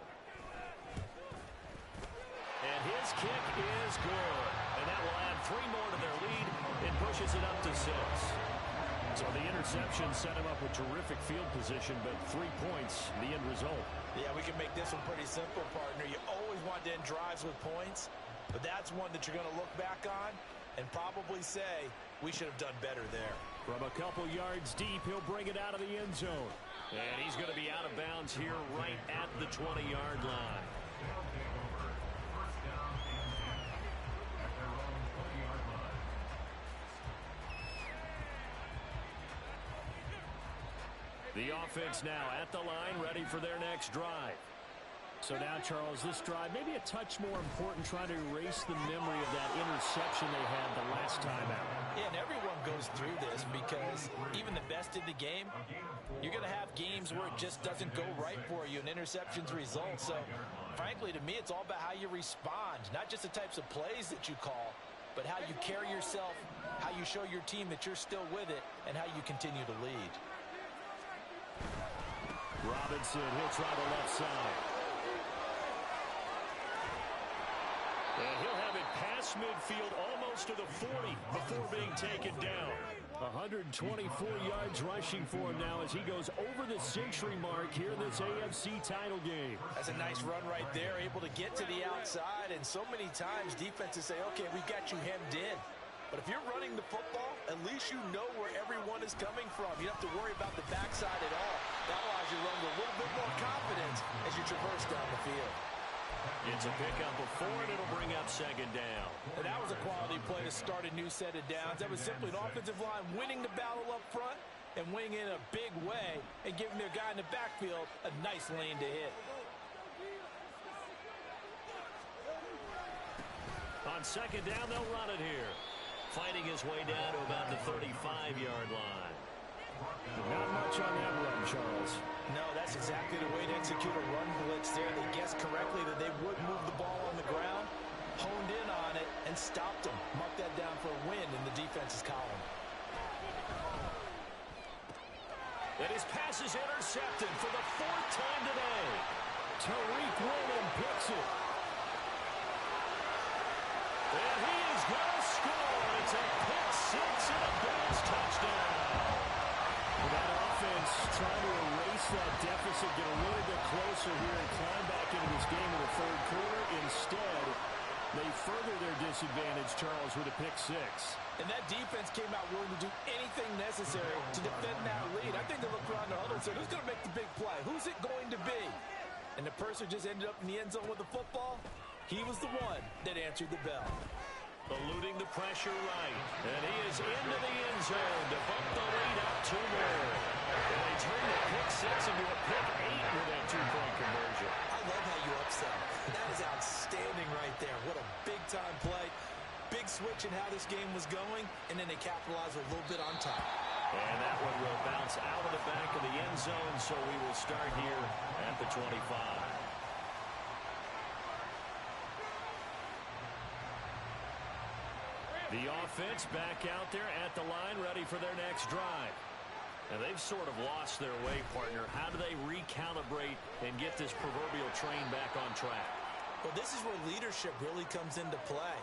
And his kick is good. And that will add 3 more to their lead. It pushes it up to 6. So the interception set him up with terrific field position, but 3 points, the end result. Yeah, we can make this one pretty simple, partner. You always want to end drives with points, but that's one that you're going to look back on and probably say, we should have done better there. From a couple yards deep, he'll bring it out of the end zone. And he's going to be out of bounds here right at the 20-yard line. The offense now at the line, ready for their next drive. So now, Charles, this drive maybe a touch more important, trying to erase the memory of that interception they had the last time out. Yeah, and everyone goes through this because even the best in the game, you're going to have games where it just doesn't go right for you and interceptions result. So, frankly, to me, it's all about how you respond, not just the types of plays that you call, but how you carry yourself, how you show your team that you're still with it, and how you continue to lead. Robinson, he'll try the left side. And he'll have it passed past midfield, almost to the 40 before being taken down. 124 yards rushing for him now as he goes over the century mark here in this AFC title game. That's a nice run right there, able to get to the outside, and so many times defenses say, okay, we've got you hemmed in. But if you're running the football, at least you know where everyone is coming from. You don't have to worry about the backside at all. That allows you to run with a little bit more confidence as you traverse down the field. It's a pickup of 4, and it'll bring up second down. And that was a quality play to start a new set of downs. That was simply an offensive line winning the battle up front and winning in a big way and giving their guy in the backfield a nice lane to hit. On second down, they'll run it here. Fighting his way down to about the 35-yard line. Not much on that run, Charles. No, that's exactly the way to execute a run blitz there. They guessed correctly that they would move the ball on the ground, honed in on it, and stopped them. Mark that down for a win in the defense's column. And his pass is intercepted for the 4th time today. Tariq Woolen picks it. And he is going to score. It's a pick 6 and a Bills touchdown. That offense trying to erase that deficit, get a little bit closer here and climb back into this game in the 3rd quarter. Instead, they further their disadvantage, Charles, with a pick 6. And that defense came out willing to do anything necessary to defend that lead. I think they looked around the huddle and said, who's going to make the big play? Who's it going to be? And the person just ended up in the end zone with the football. He was the one that answered the bell. Eluding the pressure right. And he is into the end zone to bump the lead up 2 more. And they turn the pick 6 into a pick 8 with that 2-point conversion. I love how you upset. That is outstanding right there. What a big-time play. Big switch in how this game was going, and then they capitalized a little bit on top. And that one will bounce out of the back of the end zone, so we will start here at the 25. The offense back out there at the line, ready for their next drive. And they've sort of lost their way, partner. How do they recalibrate and get this proverbial train back on track? Well, this is where leadership really comes into play.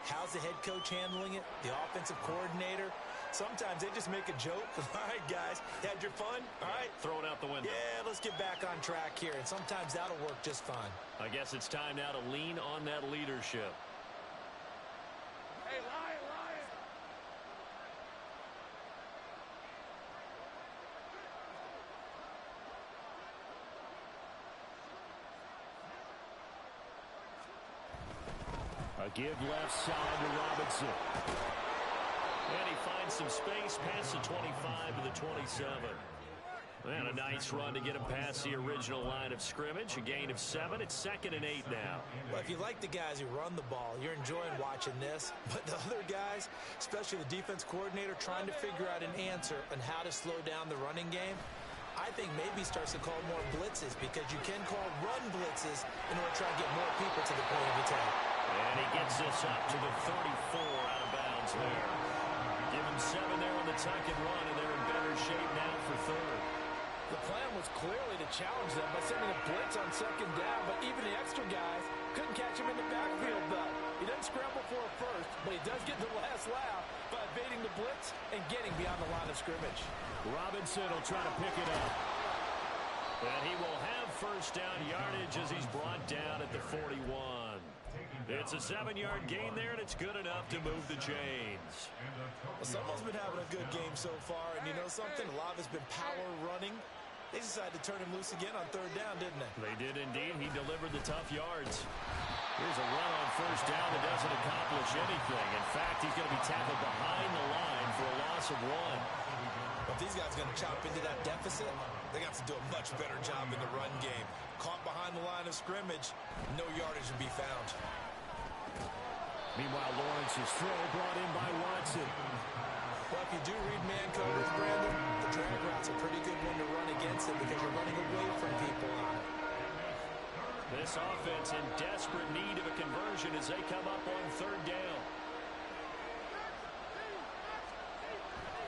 How's the head coach handling it? The offensive coordinator? Sometimes they just make a joke. All right, guys, had your fun? All right. Throw it out the window. Yeah, let's get back on track here. And sometimes that'll work just fine. I guess it's time now to lean on that leadership. Hey, Lion, Lion! A give left side to Robinson. And he finds some space past the 25 to the 27. And a nice run to get him past the original line of scrimmage. A gain of 7. It's 2nd and 8 now. Well, if you like the guys who run the ball, you're enjoying watching this. But the other guys, especially the defense coordinator, trying to figure out an answer on how to slow down the running game, I think maybe starts to call more blitzes, because you can call run blitzes in order to try and get more people to the point of attack. And he gets this up to the 34 out of bounds there. Give him 7 there on the tuck and run, and they're in better shape now for 3rd. The plan was clearly to challenge them by sending a blitz on 2nd down, but even the extra guys couldn't catch him in the backfield, though. He doesn't scramble for a first, but he does get the last laugh by evading the blitz and getting beyond the line of scrimmage. Robinson will try to pick it up. And he will have first down yardage as he's brought down at the 41. It's a 7-yard gain there, and it's good enough to move the chains. Well, someone's been having a good game so far, and you know something? A lot of it's been power running. They decided to turn him loose again on 3rd down, didn't they? They did indeed. He delivered the tough yards. Here's a run on first down that doesn't accomplish anything. In fact, he's going to be tackled behind the line for a loss of 1. If these guys are going to chop into that deficit, they got to do a much better job in the run game. Caught behind the line of scrimmage, no yardage to be found. Meanwhile, Lawrence's throw brought in by Watson. Well, if you do read man coverage, Brandon, the drag route's a pretty good one to run against it because you're running away from people on it. This offense in desperate need of a conversion as they come up on 3rd down.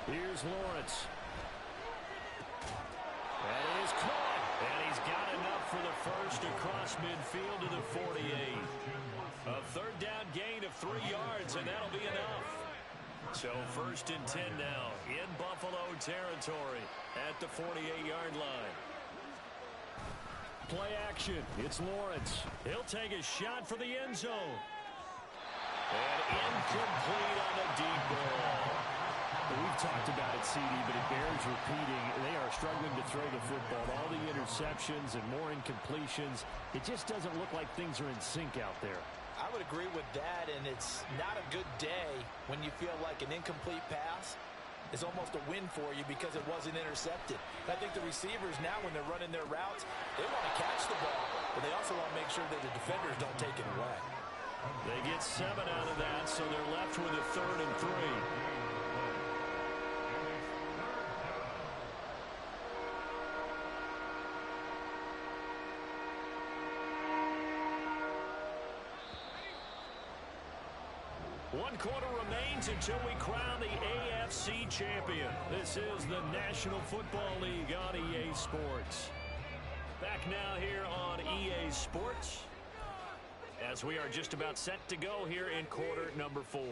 Here's Lawrence. That is caught. And he's got enough for the first across midfield to the 48. A third down gain of 3 yards, and that'll be enough. So 1st and 10 now in Buffalo territory at the 48-yard line. Play action. It's Lawrence. He'll take a shot for the end zone. And incomplete on a deep ball. We've talked about it, CD, but it bears repeating. They are struggling to throw the football. All the interceptions and more incompletions. It just doesn't look like things are in sync out there. I would agree with that, and it's not a good day when you feel like an incomplete pass is almost a win for you because it wasn't intercepted. I think the receivers now, when they're running their routes, they want to catch the ball, but they also want to make sure that the defenders don't take it away. They get 7 out of that, so they're left with a 3rd and 3. One quarter remains until we crown the AFC champion. This is the National Football League on EA Sports. Back now here on EA Sports, as we are just about set to go here in quarter number 4.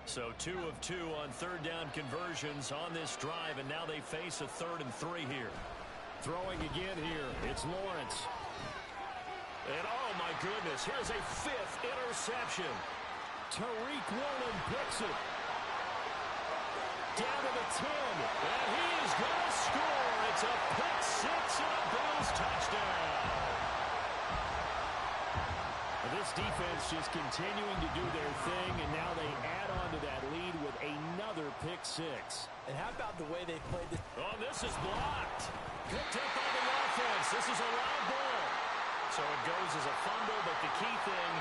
So 2 of 2 on third down conversions on this drive, and now they face a 3rd and 3 here. Throwing again here, it's Lawrence. And oh my goodness, here's a 5th interception. Tariq Woolen picks it. Down to the 10. And he's going to score. It's a pick 6 and a Bills touchdown. This defense just continuing to do their thing, and now they add on to that lead with another pick 6. And how about the way they played this? Oh, this is blocked. Picked up by the offense. This is a live ball. So it goes as a fumble, but the key thing,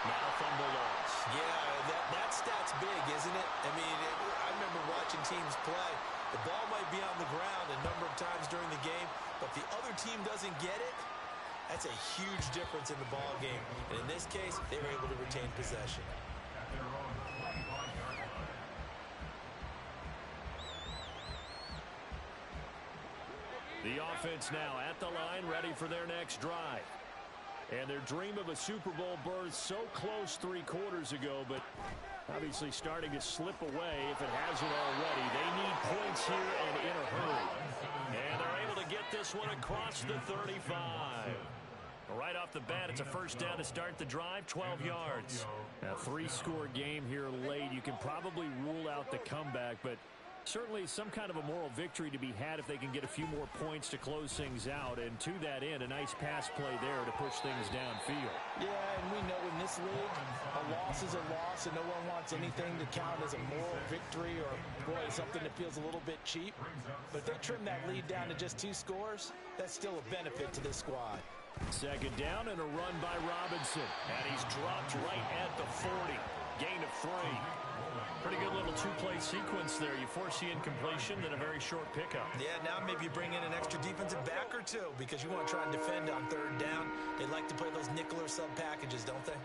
not a fumble loss. Yeah, that stat's big, isn't it? I mean, I remember watching teams play. The ball might be on the ground a number of times during the game, but the other team doesn't get it. That's a huge difference in the ball game. And in this case, they were able to retain possession. The offense now at the line, ready for their next drive. And their dream of a Super Bowl berth so close 3 quarters ago, but obviously starting to slip away if it hasn't already. They need points here and in a hurry. And they're able to get this one across the 35. Right off the bat, it's a first down to start the drive, 12 yards. A 3-score game here late. You can probably rule out the comeback, but certainly some kind of a moral victory to be had if they can get a few more points to close things out. And to that end, a nice pass play there to push things downfield. Yeah, and we know in this league, a loss is a loss, and no one wants anything to count as a moral victory or, boy, something that feels a little bit cheap. But if they trim that lead down to just 2 scores, that's still a benefit to this squad. Second down and a run by Robinson. And he's dropped right at the 40. Gain of 3. Pretty good little 2-play sequence there. You force the incompletion, then a very short pickup. Yeah, now maybe you bring in an extra defensive back or 2 because you want to try and defend on third down. They like to play those nickel or sub packages, don't they?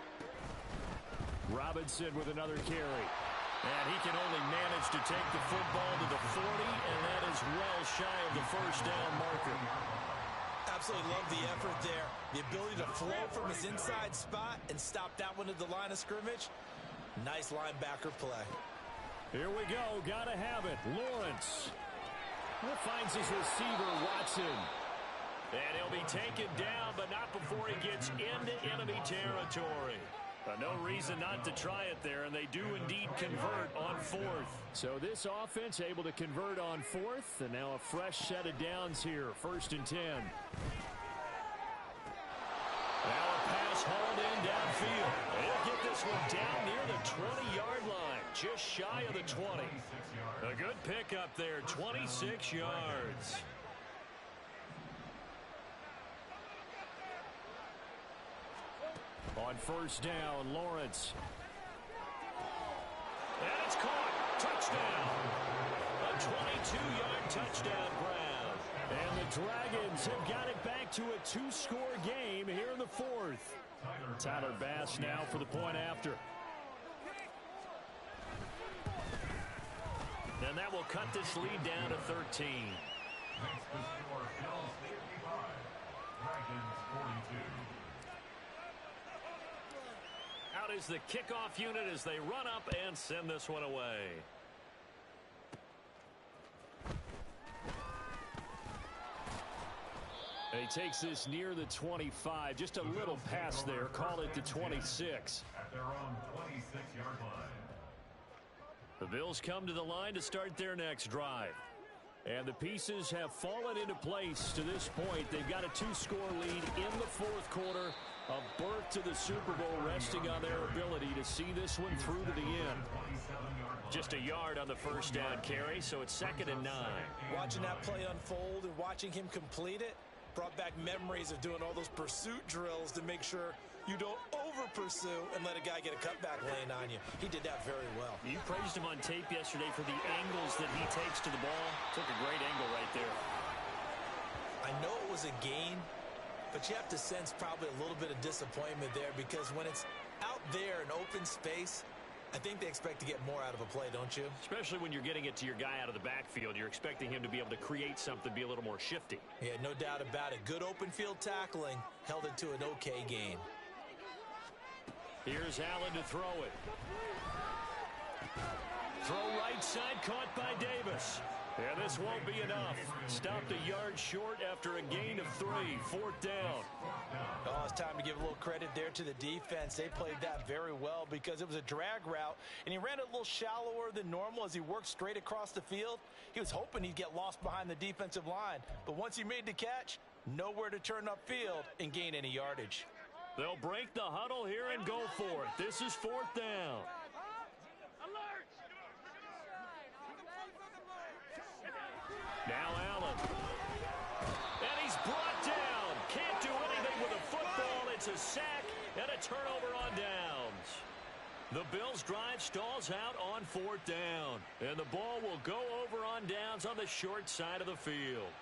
Robinson with another carry. And he can only manage to take the football to the 40, and that is well shy of the first down marker. Absolutely love the effort there. The ability to flow from his inside spot and stop that one at the line of scrimmage. Nice linebacker play. Here we go. Gotta have it. Lawrence. Finds his receiver, Watson. And he'll be taken down, but not before he gets into enemy territory. No reason not to try it there, and they do indeed convert on 4th. So this offense able to convert on 4th, and now a fresh set of downs here, 1st and 10. Now a pass hauled in downfield. They'll get this one down near the 20-yard line, just shy of the 20. A good pickup there, 26 yards. On first down, Lawrence. And it's caught. Touchdown. A 22-yard touchdown grab. And the Dragons have got it back to a 2-score game here in the 4th. Tyler Bass now for the point after. And that will cut this lead down to 13. Makes the score Bills 55, Dragons 42. Out is the kickoff unit as they run up and send this one away. And he takes this near the 25. Just a little pass there. Call it the 26. At their own 26-yard line. The Bills come to the line to start their next drive. And the pieces have fallen into place to this point. They've got a 2-score lead in the fourth quarter. A berth to the Super Bowl resting on their ability to see this one through to the end. Just a yard on the first down carry, so it's 2nd and 9. Watching that play unfold and watching him complete it brought back memories of doing all those pursuit drills to make sure you don't over-pursue and let a guy get a cutback lane on you. He did that very well. You praised him on tape yesterday for the angles that he takes to the ball. Took a great angle right there. I know it was a gain, but you have to sense probably a little bit of disappointment there because when it's out there in open space, I think they expect to get more out of a play, don't you? Especially when you're getting it to your guy out of the backfield. You're expecting him to be able to create something, be a little more shifty. Yeah, no doubt about it. Good open field tackling held it to an okay gain. Here's Allen to throw it. Throw right side, caught by Davis. And this won't be enough. Stopped a yard short after a gain of 3. 4th down. Oh, it's time to give a little credit there to the defense. They played that very well because it was a drag route, and he ran it a little shallower than normal as he worked straight across the field. He was hoping he'd get lost behind the defensive line, but once he made the catch, nowhere to turn upfield and gain any yardage. They'll break the huddle here and go for it. This is 4th down. Now Allen. And he's brought down. Can't do anything with a football. It's a sack and a turnover on downs. The Bills' drive stalls out on 4th down. And the ball will go over on downs on the short side of the field.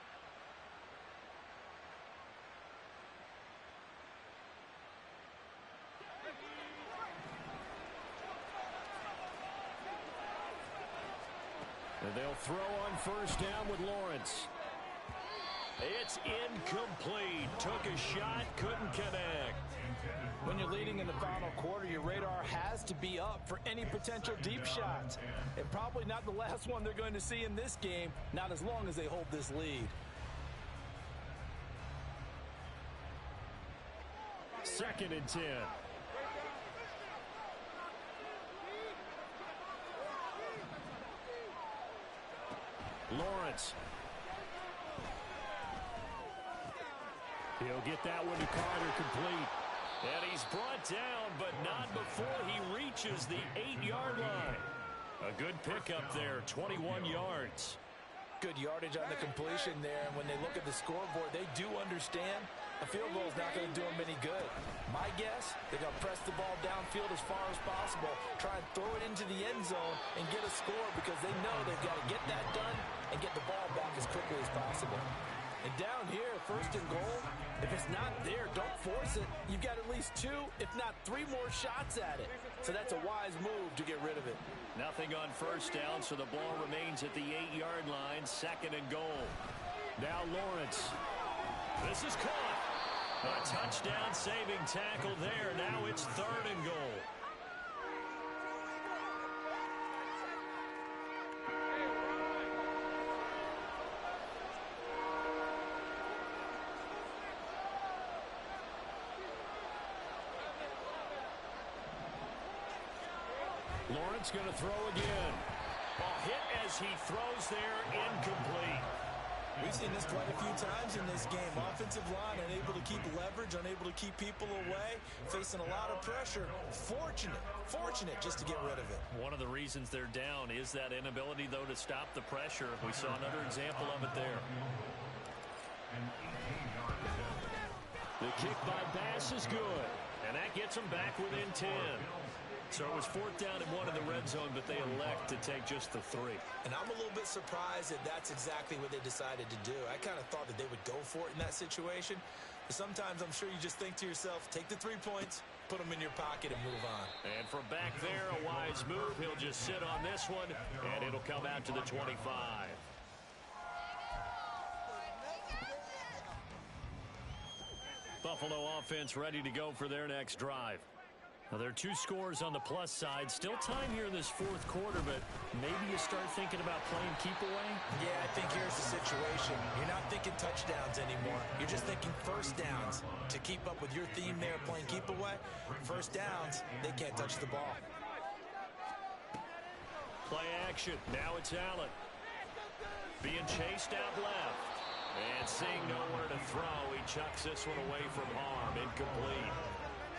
And they'll throw on 1st down with Lawrence. It's incomplete. Took a shot, couldn't connect. When you're leading in the final quarter, your radar has to be up for any potential deep shots. And probably not the last one they're going to see in this game, not as long as they hold this lead. 2nd and 10. Lawrence. He'll get that one to Carter complete. And he's brought down, but not before he reaches the 8-yard line. A good pickup there, 21 yards. Good yardage on the completion there, and when they look at the scoreboard, they do understand a field goal is not going to do them any good. My guess, they're going to press the ball downfield as far as possible, try and throw it into the end zone and get a score because they know they've got to get that done and get the ball back as quickly as possible. And down here, 1st and goal, if it's not there, don't force it. You've got at least 2, if not 3 more shots at it. So that's a wise move to get rid of it. Nothing on 1st down, so the ball remains at the 8-yard line, 2nd and goal. Now Lawrence. This is caught. A touchdown saving tackle there. Now it's 3rd and goal. Lawrence going to throw again. Ball hit as he throws there, incomplete. We've seen this quite a few times in this game. Offensive line unable to keep leverage, unable to keep people away, facing a lot of pressure. Fortunate just to get rid of it. One of the reasons they're down is that inability, though, to stop the pressure. We saw another example of it there. The kick by Bass is good, and that gets them back within 10. So it was 4th down and 1 in the red zone, but they elect to take just the 3. And I'm a little bit surprised that that's exactly what they decided to do. I kind of thought that they would go for it in that situation. But sometimes I'm sure you just think to yourself, take the 3 points, put them in your pocket, and move on. And from back there, a wise move. He'll just sit on this one, and it'll come out to the 25. Buffalo offense ready to go for their next drive. Well, there are two scores on the plus side. Still time here in this fourth quarter, but maybe you start thinking about playing keep away? Yeah, I think here's the situation. You're not thinking touchdowns anymore. You're just thinking first downs. To keep up with your theme there, playing keep away, first downs, they can't touch the ball. Play action. Now it's Allen. Being chased out left. And seeing nowhere to throw, he chucks this one away from harm. Incomplete.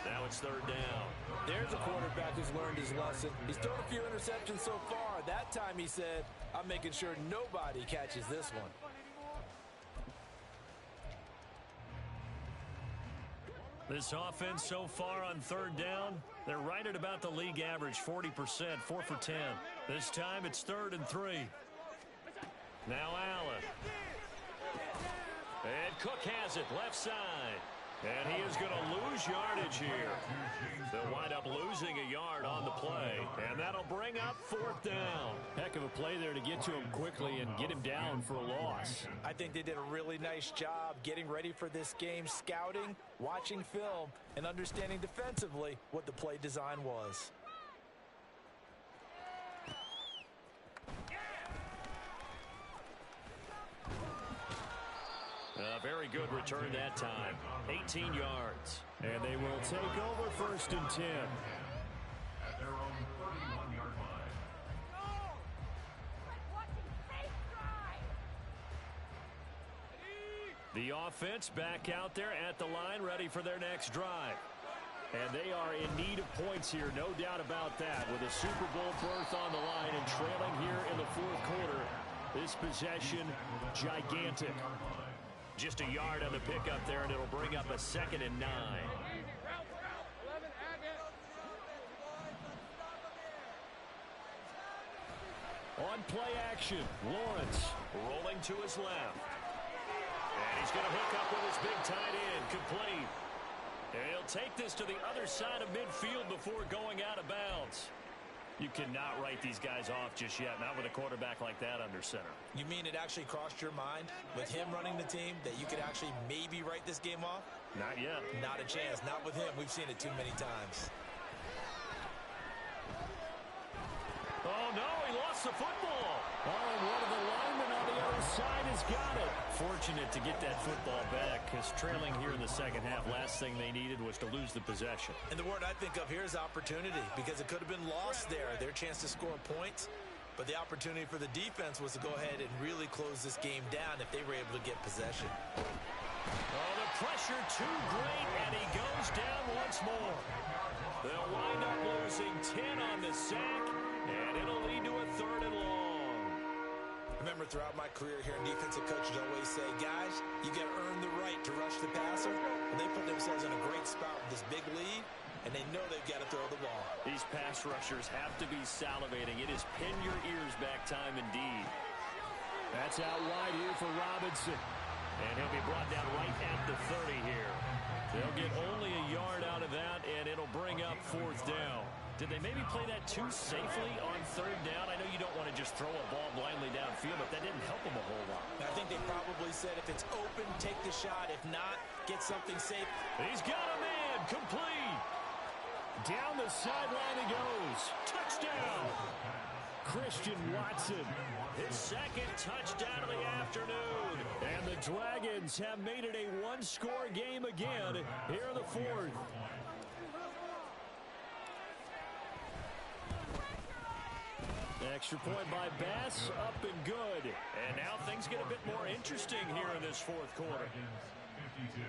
Now it's third down. There's a quarterback who's learned his lesson. He's thrown a few interceptions so far. That time he said, I'm making sure nobody catches this one. This offense so far on third down, they're right at about the league average, 40%, 4 for 10. This time it's 3rd and 3. Now Allen. And Cook has it, left side. And he is going to lose yardage here. They'll wind up losing a yard on the play. And that'll bring up 4th down. Heck of a play there to get to him quickly and get him down for a loss. I think they did a really nice job getting ready for this game, scouting, watching film, and understanding defensively what the play design was. A very good return that time. 18 yards. And they will take over 1st and 10. At their own 31-yard line. The offense back out there at the line, ready for their next drive. And they are in need of points here, no doubt about that. With a Super Bowl berth on the line and trailing here in the 4th quarter, this possession gigantic. Just a yard on the pickup there, and it'll bring up a 2nd and 9. On play action, Lawrence rolling to his left. And he's going to hook up with his big tight end, complete. And he'll take this to the other side of midfield before going out of bounds. You cannot write these guys off just yet, not with a quarterback like that under center. You mean it actually crossed your mind with him running the team that you could actually maybe write this game off? Not yet. Not a chance. Not with him. We've seen it too many times. Oh, no, he lost the football. Oh, and one of the linemen on the other side has got it. Fortunate to get that football back, because trailing here in the second half, last thing they needed was to lose the possession. And the word I think of here is opportunity, because it could have been lost there, their chance to score points. But the opportunity for the defense was to go ahead and really close this game down if they were able to get possession. Oh, the pressure too great, and he goes down once more. They'll wind up losing 10 on the sack, and it'll lead to a 3rd and long. Remember, throughout my career here, defensive coaches always say, guys, you got to earn the right to rush the passer. And they put themselves in a great spot with this big lead, and they know they've got to throw the ball. These pass rushers have to be salivating. It is pin your ears back time indeed. That's out wide here for Robinson. And he'll be brought down right at the 30 here. They'll get only a yard out of that, and it'll bring up 4th down. Did they maybe play that too safely on 3rd down? I know you don't want to just throw a ball blindly downfield, but that didn't help them a whole lot. I think they probably said if it's open, take the shot. If not, get something safe. He's got a man, complete. Down the sideline he goes. Touchdown. Christian Watson. His 2nd touchdown of the afternoon. And the Dragons have made it a one-score game again here in the 4th. Extra point by Bass, up and good. And now things get a bit more interesting here in this 4th quarter. 52.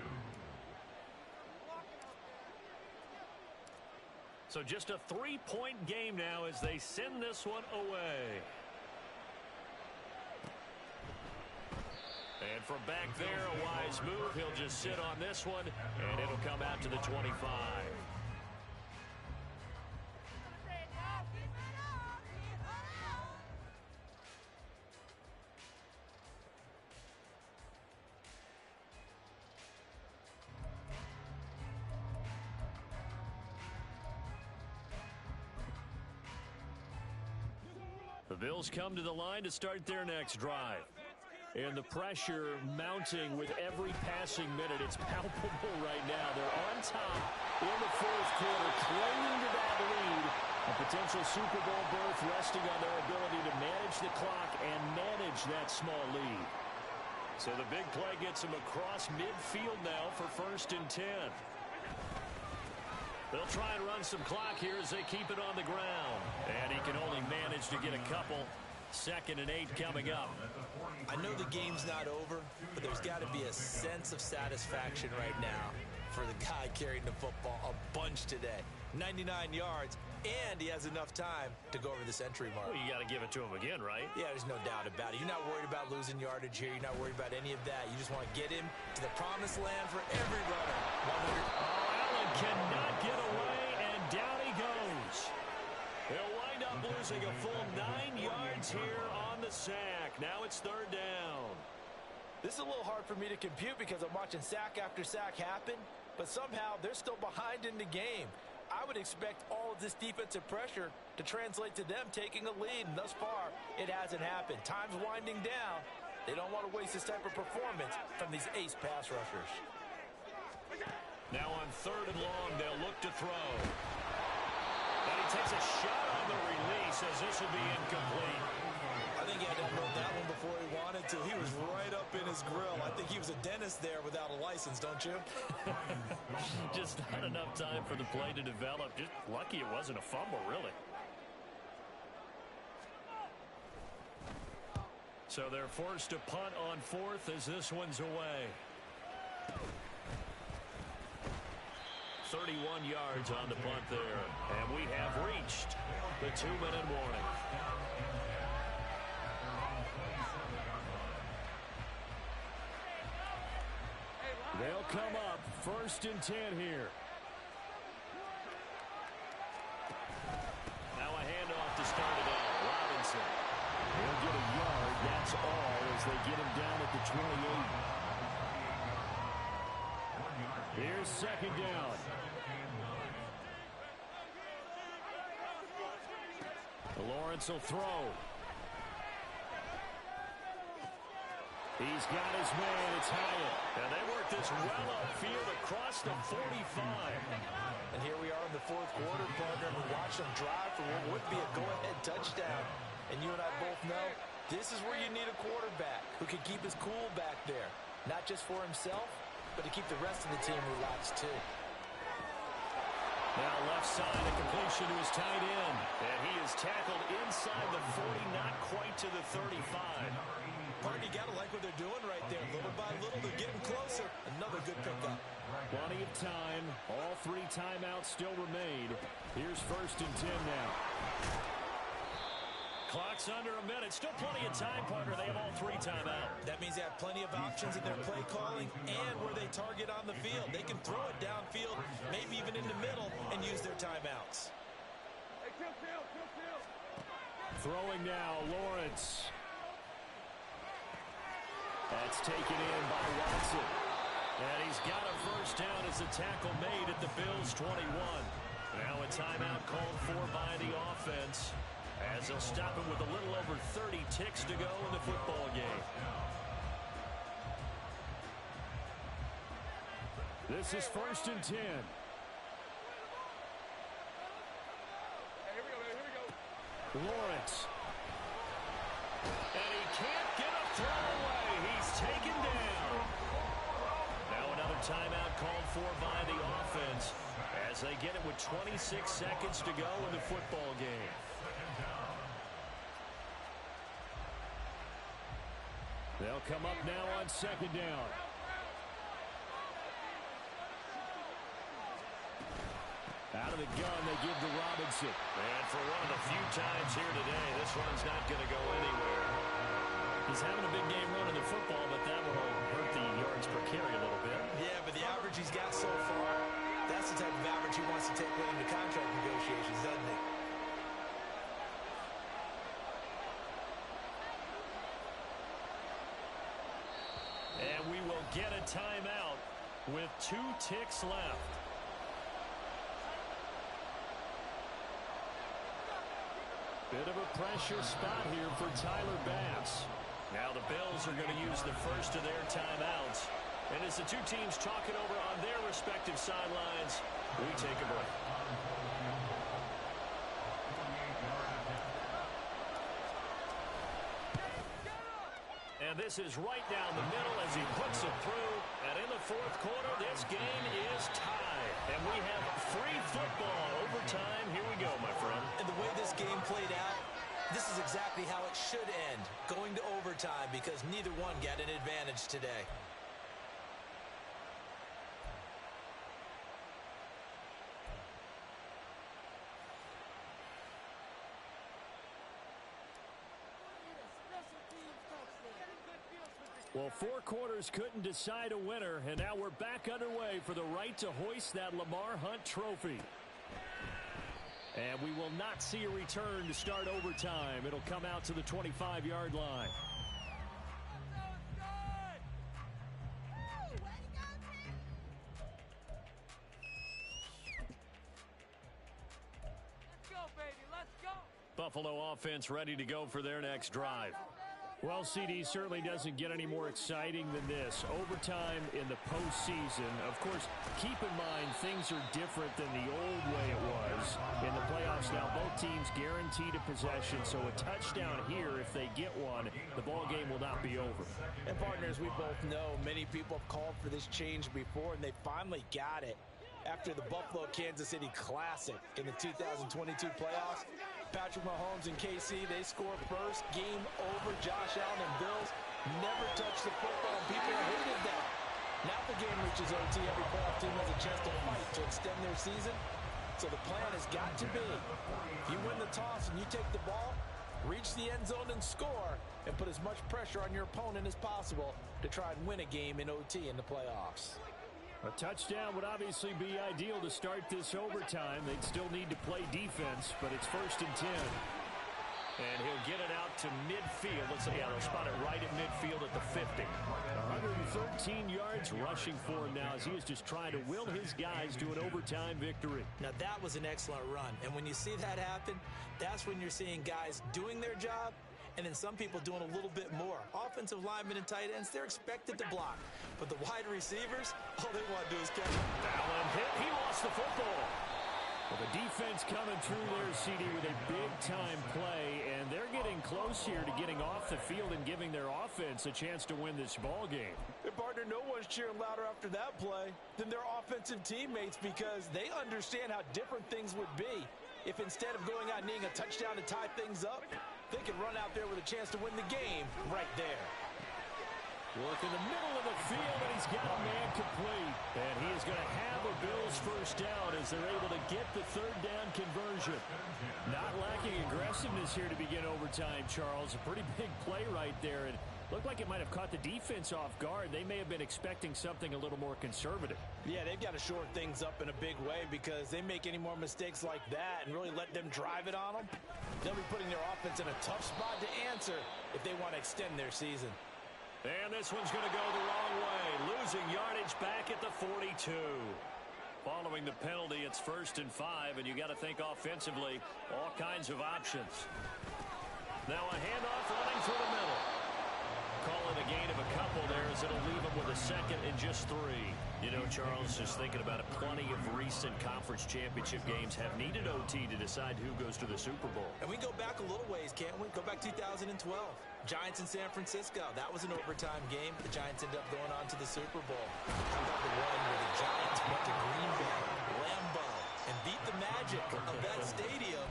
So just a 3-point game now as they send this one away. And from back there, a wise move. He'll just sit on this one, and it'll come out to the 25. The Bills come to the line to start their next drive. And the pressure mounting with every passing minute. It's palpable right now. They're on top in the fourth quarter, clinging to that lead. A potential Super Bowl berth resting on their ability to manage the clock and manage that small lead. So the big play gets him across midfield now for 1st and 10. They'll try and run some clock here as they keep it on the ground. And he can only manage to get a couple. 2nd and 8 coming up. I know the game's not over, but there's got to be a sense of satisfaction right now for the guy carrying the football a bunch today. 99 yards, and he has enough time to go over the century mark. Well, you got to give it to him again, right? Yeah, there's no doubt about it. You're not worried about losing yardage here. You're not worried about any of that. You just want to get him to the promised land for every runner. 100. Allen cannot get away, and down he goes. They'll wind up losing a full 9 yards here on the sack. Now it's 3rd down. This is a little hard for me to compute because I'm watching sack after sack happen, but somehow they're still behind in the game. I would expect all of this defensive pressure to translate to them taking a lead, and thus far, it hasn't happened. Time's winding down. They don't want to waste this type of performance from these ace pass rushers. Now on 3rd and long, they'll look to throw. And he takes a shot on the release as this will be incomplete. I think he had to unload that one before he wanted to. He was right up in his grill. I think he was a dentist there without a license, don't you? Just not enough time for the play to develop. Just lucky it wasn't a fumble, really. So they're forced to punt on 4th as this one's away. 31 yards on the punt there. And we have reached the 2-minute warning. They'll come up 1st and 10 here. Now a handoff to start it out. Robinson. He'll get a yard. That's all as they get him down at the 28. Here's 2nd down. Lawrence will throw. He's got his man. It's Hyatt. And they work this well upfield across the 45. And here we are in the fourth quarter, partner, and we watch them drive for what would be a go-ahead touchdown. And you and I both know this is where you need a quarterback who can keep his cool back there. Not just for himself, but to keep the rest of the team relaxed too. Now left side, a completion to his tight end. And he is tackled inside the 40, not quite to the 35. Partner, you got to like what they're doing right there. Little by little, they're getting closer. Another good pickup. Plenty of time. All 3 timeouts still remain. Here's 1st and 10 now. Clock's under a minute. Still plenty of time, partner. They have all 3 timeouts. That means they have plenty of options in their play calling and where they target on the field. They can throw it downfield, maybe even in the middle, and use their timeouts. Hey, kill. Throwing now, Lawrence. That's taken in by Watson. And he's got a 1st down as the tackle made at the Bills' 21. Now a timeout called for by the offense, as they'll stop him with a little over 30 ticks to go in the football game. This is 1st and 10. Hey, here we go. Lawrence. And he can't get a throw away. He's taken down. Now another timeout called for by the offense, as they get it with 26 seconds to go in the football game. They'll come up now on 2nd down. Out of the gun, they give to Robinson. And for one of the few times here today, this one's not going to go anywhere. He's having a big game running the football, but that one will hurt the yards per carry a little bit. Yeah, but the average he's got so far, that's the type of average he wants to take with him to contract negotiations, doesn't he? And we will get a timeout with 2 ticks left. Bit of a pressure spot here for Tyler Bass. Now the Bills Bills are going to use the first of their timeouts. And as the two teams talk it over on their respective sidelines, we take a break. And this is right down the middle as he puts it through. And in the fourth quarter, this game is tied. And we have free football overtime. Here we go, my friend. And the way this game played out, this is exactly how it should end, going to overtime, because neither one got an advantage today. Well, 4 quarters couldn't decide a winner, and now we're back underway for the right to hoist that Lamar Hunt trophy. And we will not see a return to start overtime. It'll come out to the 25-yard line. Let's go, baby. Let's go. Buffalo offense ready to go for their next drive. Well, CD certainly doesn't get any more exciting than this. Overtime in the postseason. Of course, keep in mind things are different than the old way it was. In the playoffs now, both teams guaranteed a possession, so a touchdown here, if they get one, the ball game will not be over. And partners, we both know many people have called for this change before, and they finally got it. After the Buffalo-Kansas City Classic in the 2022 playoffs, Patrick Mahomes and KC, they score first. Game over. Josh Allen and Bills never touched the football, and people hated that. Now the game reaches OT. Every playoff team has a chance to fight to extend their season. So the plan has got to be, if you win the toss and you take the ball, reach the end zone and score, and put as much pressure on your opponent as possible to try and win a game in OT in the playoffs. A touchdown would obviously be ideal to start this overtime. They'd still need to play defense, but it's 1st and 10. And he'll get it out to midfield. Let's say, yeah, they'll spot it right at midfield at the 50. 113 yards rushing for him now as he is just trying to will his guys to an overtime victory. Now that was an excellent run, and when you see that happen, that's when you're seeing guys doing their job, and then some people doing a little bit more. Offensive linemen and tight ends, they're expected to block. But the wide receivers, all they want to do is catch it. Allen hit. He lost the football. Well, the defense coming through there, CD, with a big-time play, and they're getting close here to getting off the field and giving their offense a chance to win this ball game. And partner, no one's cheering louder after that play than their offensive teammates, because they understand how different things would be if instead of going out and needing a touchdown to tie things up, they can run out there with a chance to win the game right there. Work in the middle of the field, and he's got a man complete. And he is going to have a Bills first down as they're able to get the 3rd down conversion. Not lacking aggressiveness here to begin overtime, Charles. A pretty big play right there. And looked like it might have caught the defense off guard. They may have been expecting something a little more conservative. Yeah, they've got to shore things up in a big way, because they make any more mistakes like that and really let them drive it on them, they'll be putting their offense in a tough spot to answer if they want to extend their season. And this one's going to go the wrong way. Losing yardage back at the 42. Following the penalty, it's 1st and 5, and you got to think offensively, all kinds of options. Now a handoff running through the middle. Call it a gain of a couple there, as it'll leave them with a 2nd and just 3. You know, Charles, just thinking about it, plenty of recent conference championship games have needed OT to decide who goes to the Super Bowl. And we go back a little ways, can't we? Go back 2012. Giants in San Francisco. That was an overtime game. The Giants ended up going on to the Super Bowl. How about the one where the Giants went to Green Bay, Lambeau, and beat the magic of that stadium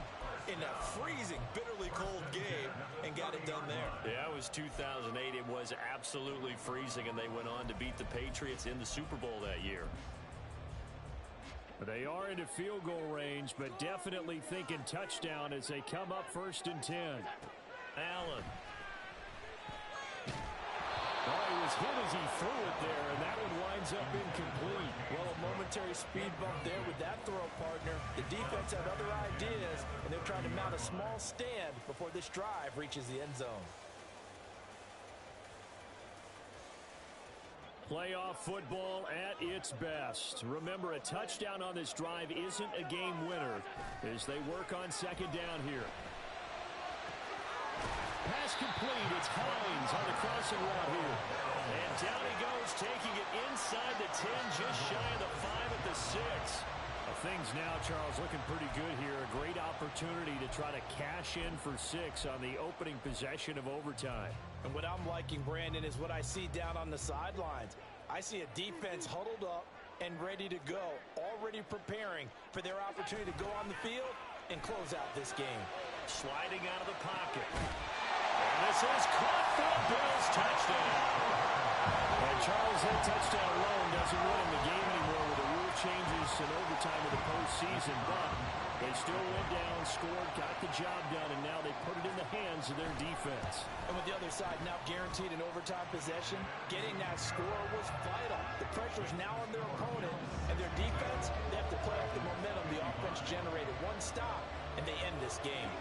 in that freezing, bitterly cold game and got it done there. Yeah, it was 2008. It was absolutely freezing, and they went on to beat the Patriots in the Super Bowl that year. They are into field goal range, but definitely thinking touchdown as they come up 1st and 10. Allen. Oh, he was hit as he threw it there, and that one winds up incomplete. Well, a momentary speed bump there with that throw, partner. The defense had other ideas, and they're trying to mount a small stand before this drive reaches the end zone. Playoff football at its best. Remember, a touchdown on this drive isn't a game winner as they work on 2nd down here. Pass complete. It's Hines on the cross passing route here. And down he goes, taking it inside the 10, just shy of the 5 at the 6. Things now, Charles, looking pretty good here. A great opportunity to try to cash in for 6 on the opening possession of overtime. And what I'm liking, Brandon, is what I see down on the sidelines. I see a defense huddled up and ready to go, already preparing for their opportunity to go on the field and close out this game. Sliding out of the pocket. And this is caught for a Bills touchdown. And Charles, that touchdown alone doesn't win in the game anymore with the rule changes in overtime of the postseason, but they still went down, scored, got the job done, and now they put it in the hands of their defense. And with the other side now guaranteed an overtime possession, getting that score was vital. The pressure's now on their opponent, and their defense, they have to play off the momentum the offense generated. One stop, and they end this game.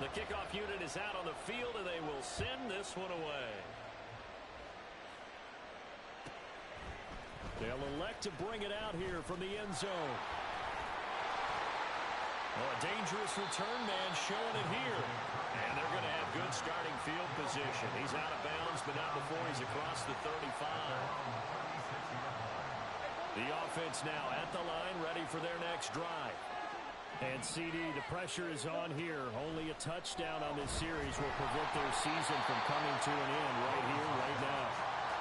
The kickoff unit is out on the field, and they will send this one away. They'll elect to bring it out here from the end zone. Oh, a dangerous return man showing it here. And they're going to have good starting field position. He's out of bounds, but not before he's across the 35. The offense now at the line, ready for their next drive. And CD, the pressure is on here. Only a touchdown on this series will prevent their season from coming to an end right here, right now.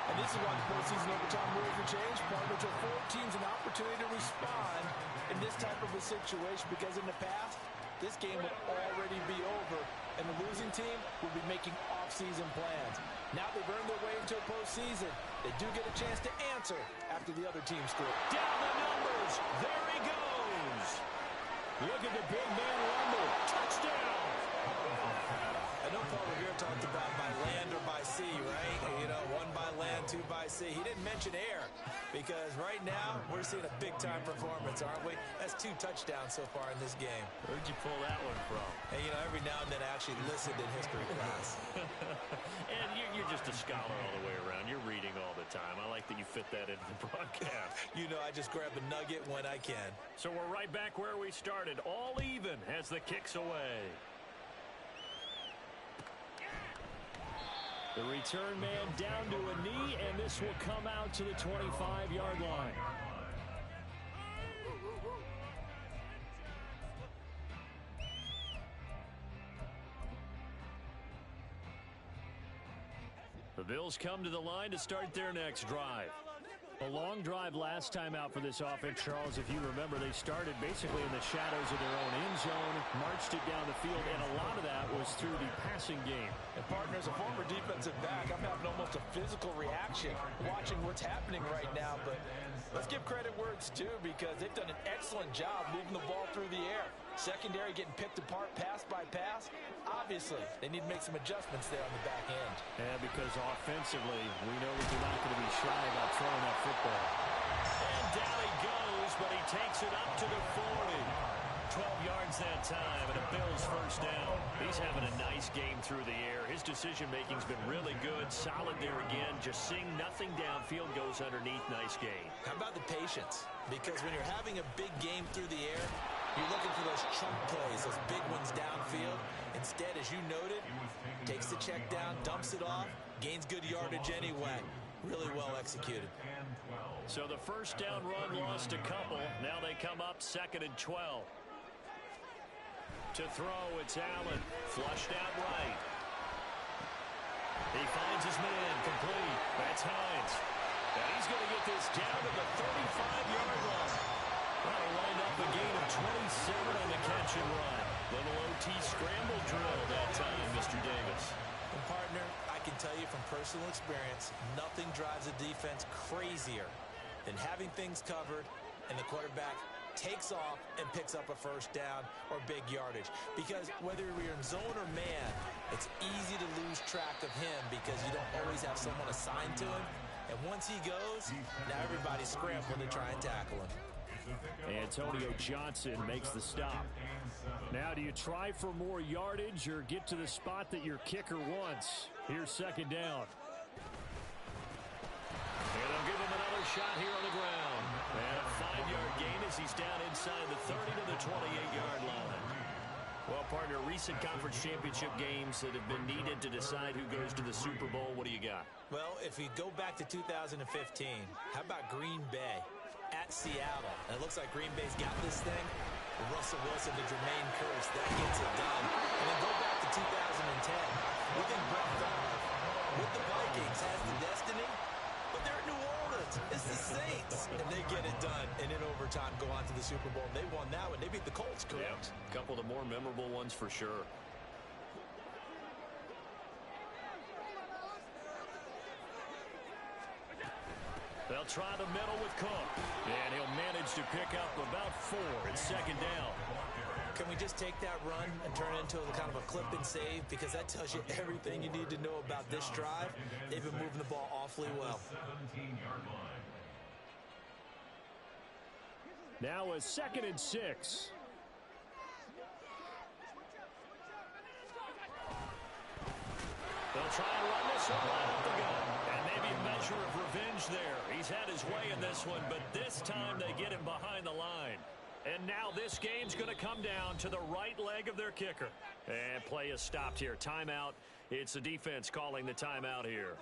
And this is why the postseason overtime rules were changed, partner, to afford teams an opportunity to respond in this type of a situation, because in the past, this game would already be over, and the losing team would be making off-season plans. Now they've earned their way into a postseason. They do get a chance to answer after the other team scores. Down the numbers. There he goes. Look at the big man rumble. Touchdown. I know Paul Revere talked about by land or by sea, right? You know, one by land, two by sea. He didn't mention air, because right now we're seeing a big-time performance, aren't we? That's 2 touchdowns so far in this game. Where'd you pull that one from? And, you know, every now and then I actually listened in history class. And you're just a scholar all the way around. You're reading all the time. I like that you fit that into the broadcast. You know, I just grab a nugget when I can. So we're right back where we started. All even as the kick's away. The return man down to a knee, and this will come out to the 25-yard line. The Bills come to the line to start their next drive. A long drive last time out for this offense, Charles. If you remember, they started basically in the shadows of their own end zone, marched it down the field, and a lot of that was through the passing game. And, partner, as a former defensive back, I'm having almost a physical reaction watching what's happening right now. But let's give credit where it's due, because they've done an excellent job moving the ball through the air. Secondary getting picked apart pass by pass. Obviously, they need to make some adjustments there on the back end. Yeah, because offensively, we know that they're not going to be shy about throwing that football. And down he goes, but he takes it up to the 40. 12 yards that time, and a Bills first down. He's having a nice game through the air. His decision-making's been really good. Solid there again. Just seeing nothing downfield, goes underneath. Nice game. How about the patience? Because when you're having a big game through the air, you're looking for those chunk plays, those big ones downfield. Instead, as you noted, takes the check down, dumps it off, gains good yardage anyway. Really well executed. So the first down run lost a couple. Now they come up 2nd and 12. To throw, it's Allen. Flushed out right. He finds his man, complete. That's Hines. And he's going to get this down to the 35-yard line. That'll wind up a gain of 27 on the catch and run. Little OT scramble drill that time, Mr. Davis. And, partner, I can tell you from personal experience, nothing drives a defense crazier than having things covered and the quarterback takes off and picks up a first down or big yardage. Because whether you're in zone or man, it's easy to lose track of him because you don't always have someone assigned to him. And once he goes, now everybody's scrambling to try and tackle him. Antonio Johnson makes the stop. Now, do you try for more yardage or get to the spot that your kicker wants? Here's 2nd down. And they'll give him another shot here on the ground. And a 5-yard gain as he's down inside the 30 to the 28-yard line. Well, partner, recent conference championship games that have been needed to decide who goes to the Super Bowl. What do you got? Well, if we go back to 2015, how about Green Bay at Seattle? And it looks like Green Bay's got this thing. Russell Wilson to Jermaine Kearse, that gets it done. And then go back to 2010. We think Brett Favre with the Vikings has the destiny, but they're at New Orleans. It's the Saints. And they get it done. And in overtime, go on to the Super Bowl. They won that one. They beat the Colts, correct? Yeah, a couple of the more memorable ones for sure. They'll try the middle with Cook. And he'll manage to pick up about 4. It's second down. Can we just take that run and turn it into a kind of a clip and save? Because that tells you everything you need to know about this drive. They've been moving the ball awfully well. 17-yard line. Now a 2nd and 6. They'll try and run this one right up the gut. And maybe a measure of revenge there. He's had his way in this one, but this time they get him behind the line. And now this game's going to come down to the right leg of their kicker. And play is stopped here. Timeout. It's the defense calling the timeout here.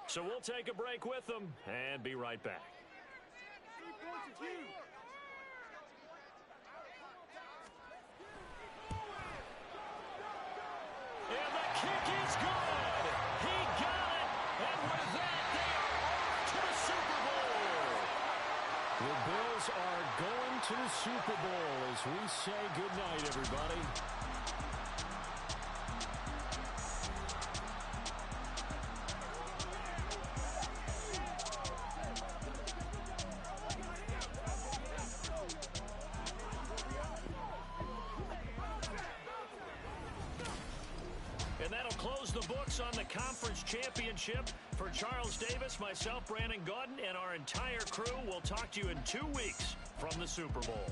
So we'll take a break with them and be right back. And the kick is good. He got it. And with that, they are off to the Super Bowl. The Bills are going to the Super Bowl as we say goodnight, everybody. And that'll close the books on the conference championship. For Charles Davis, myself, Brandon Gaudin, and our entire crew, we'll talk to you in 2 weeks from the Super Bowl.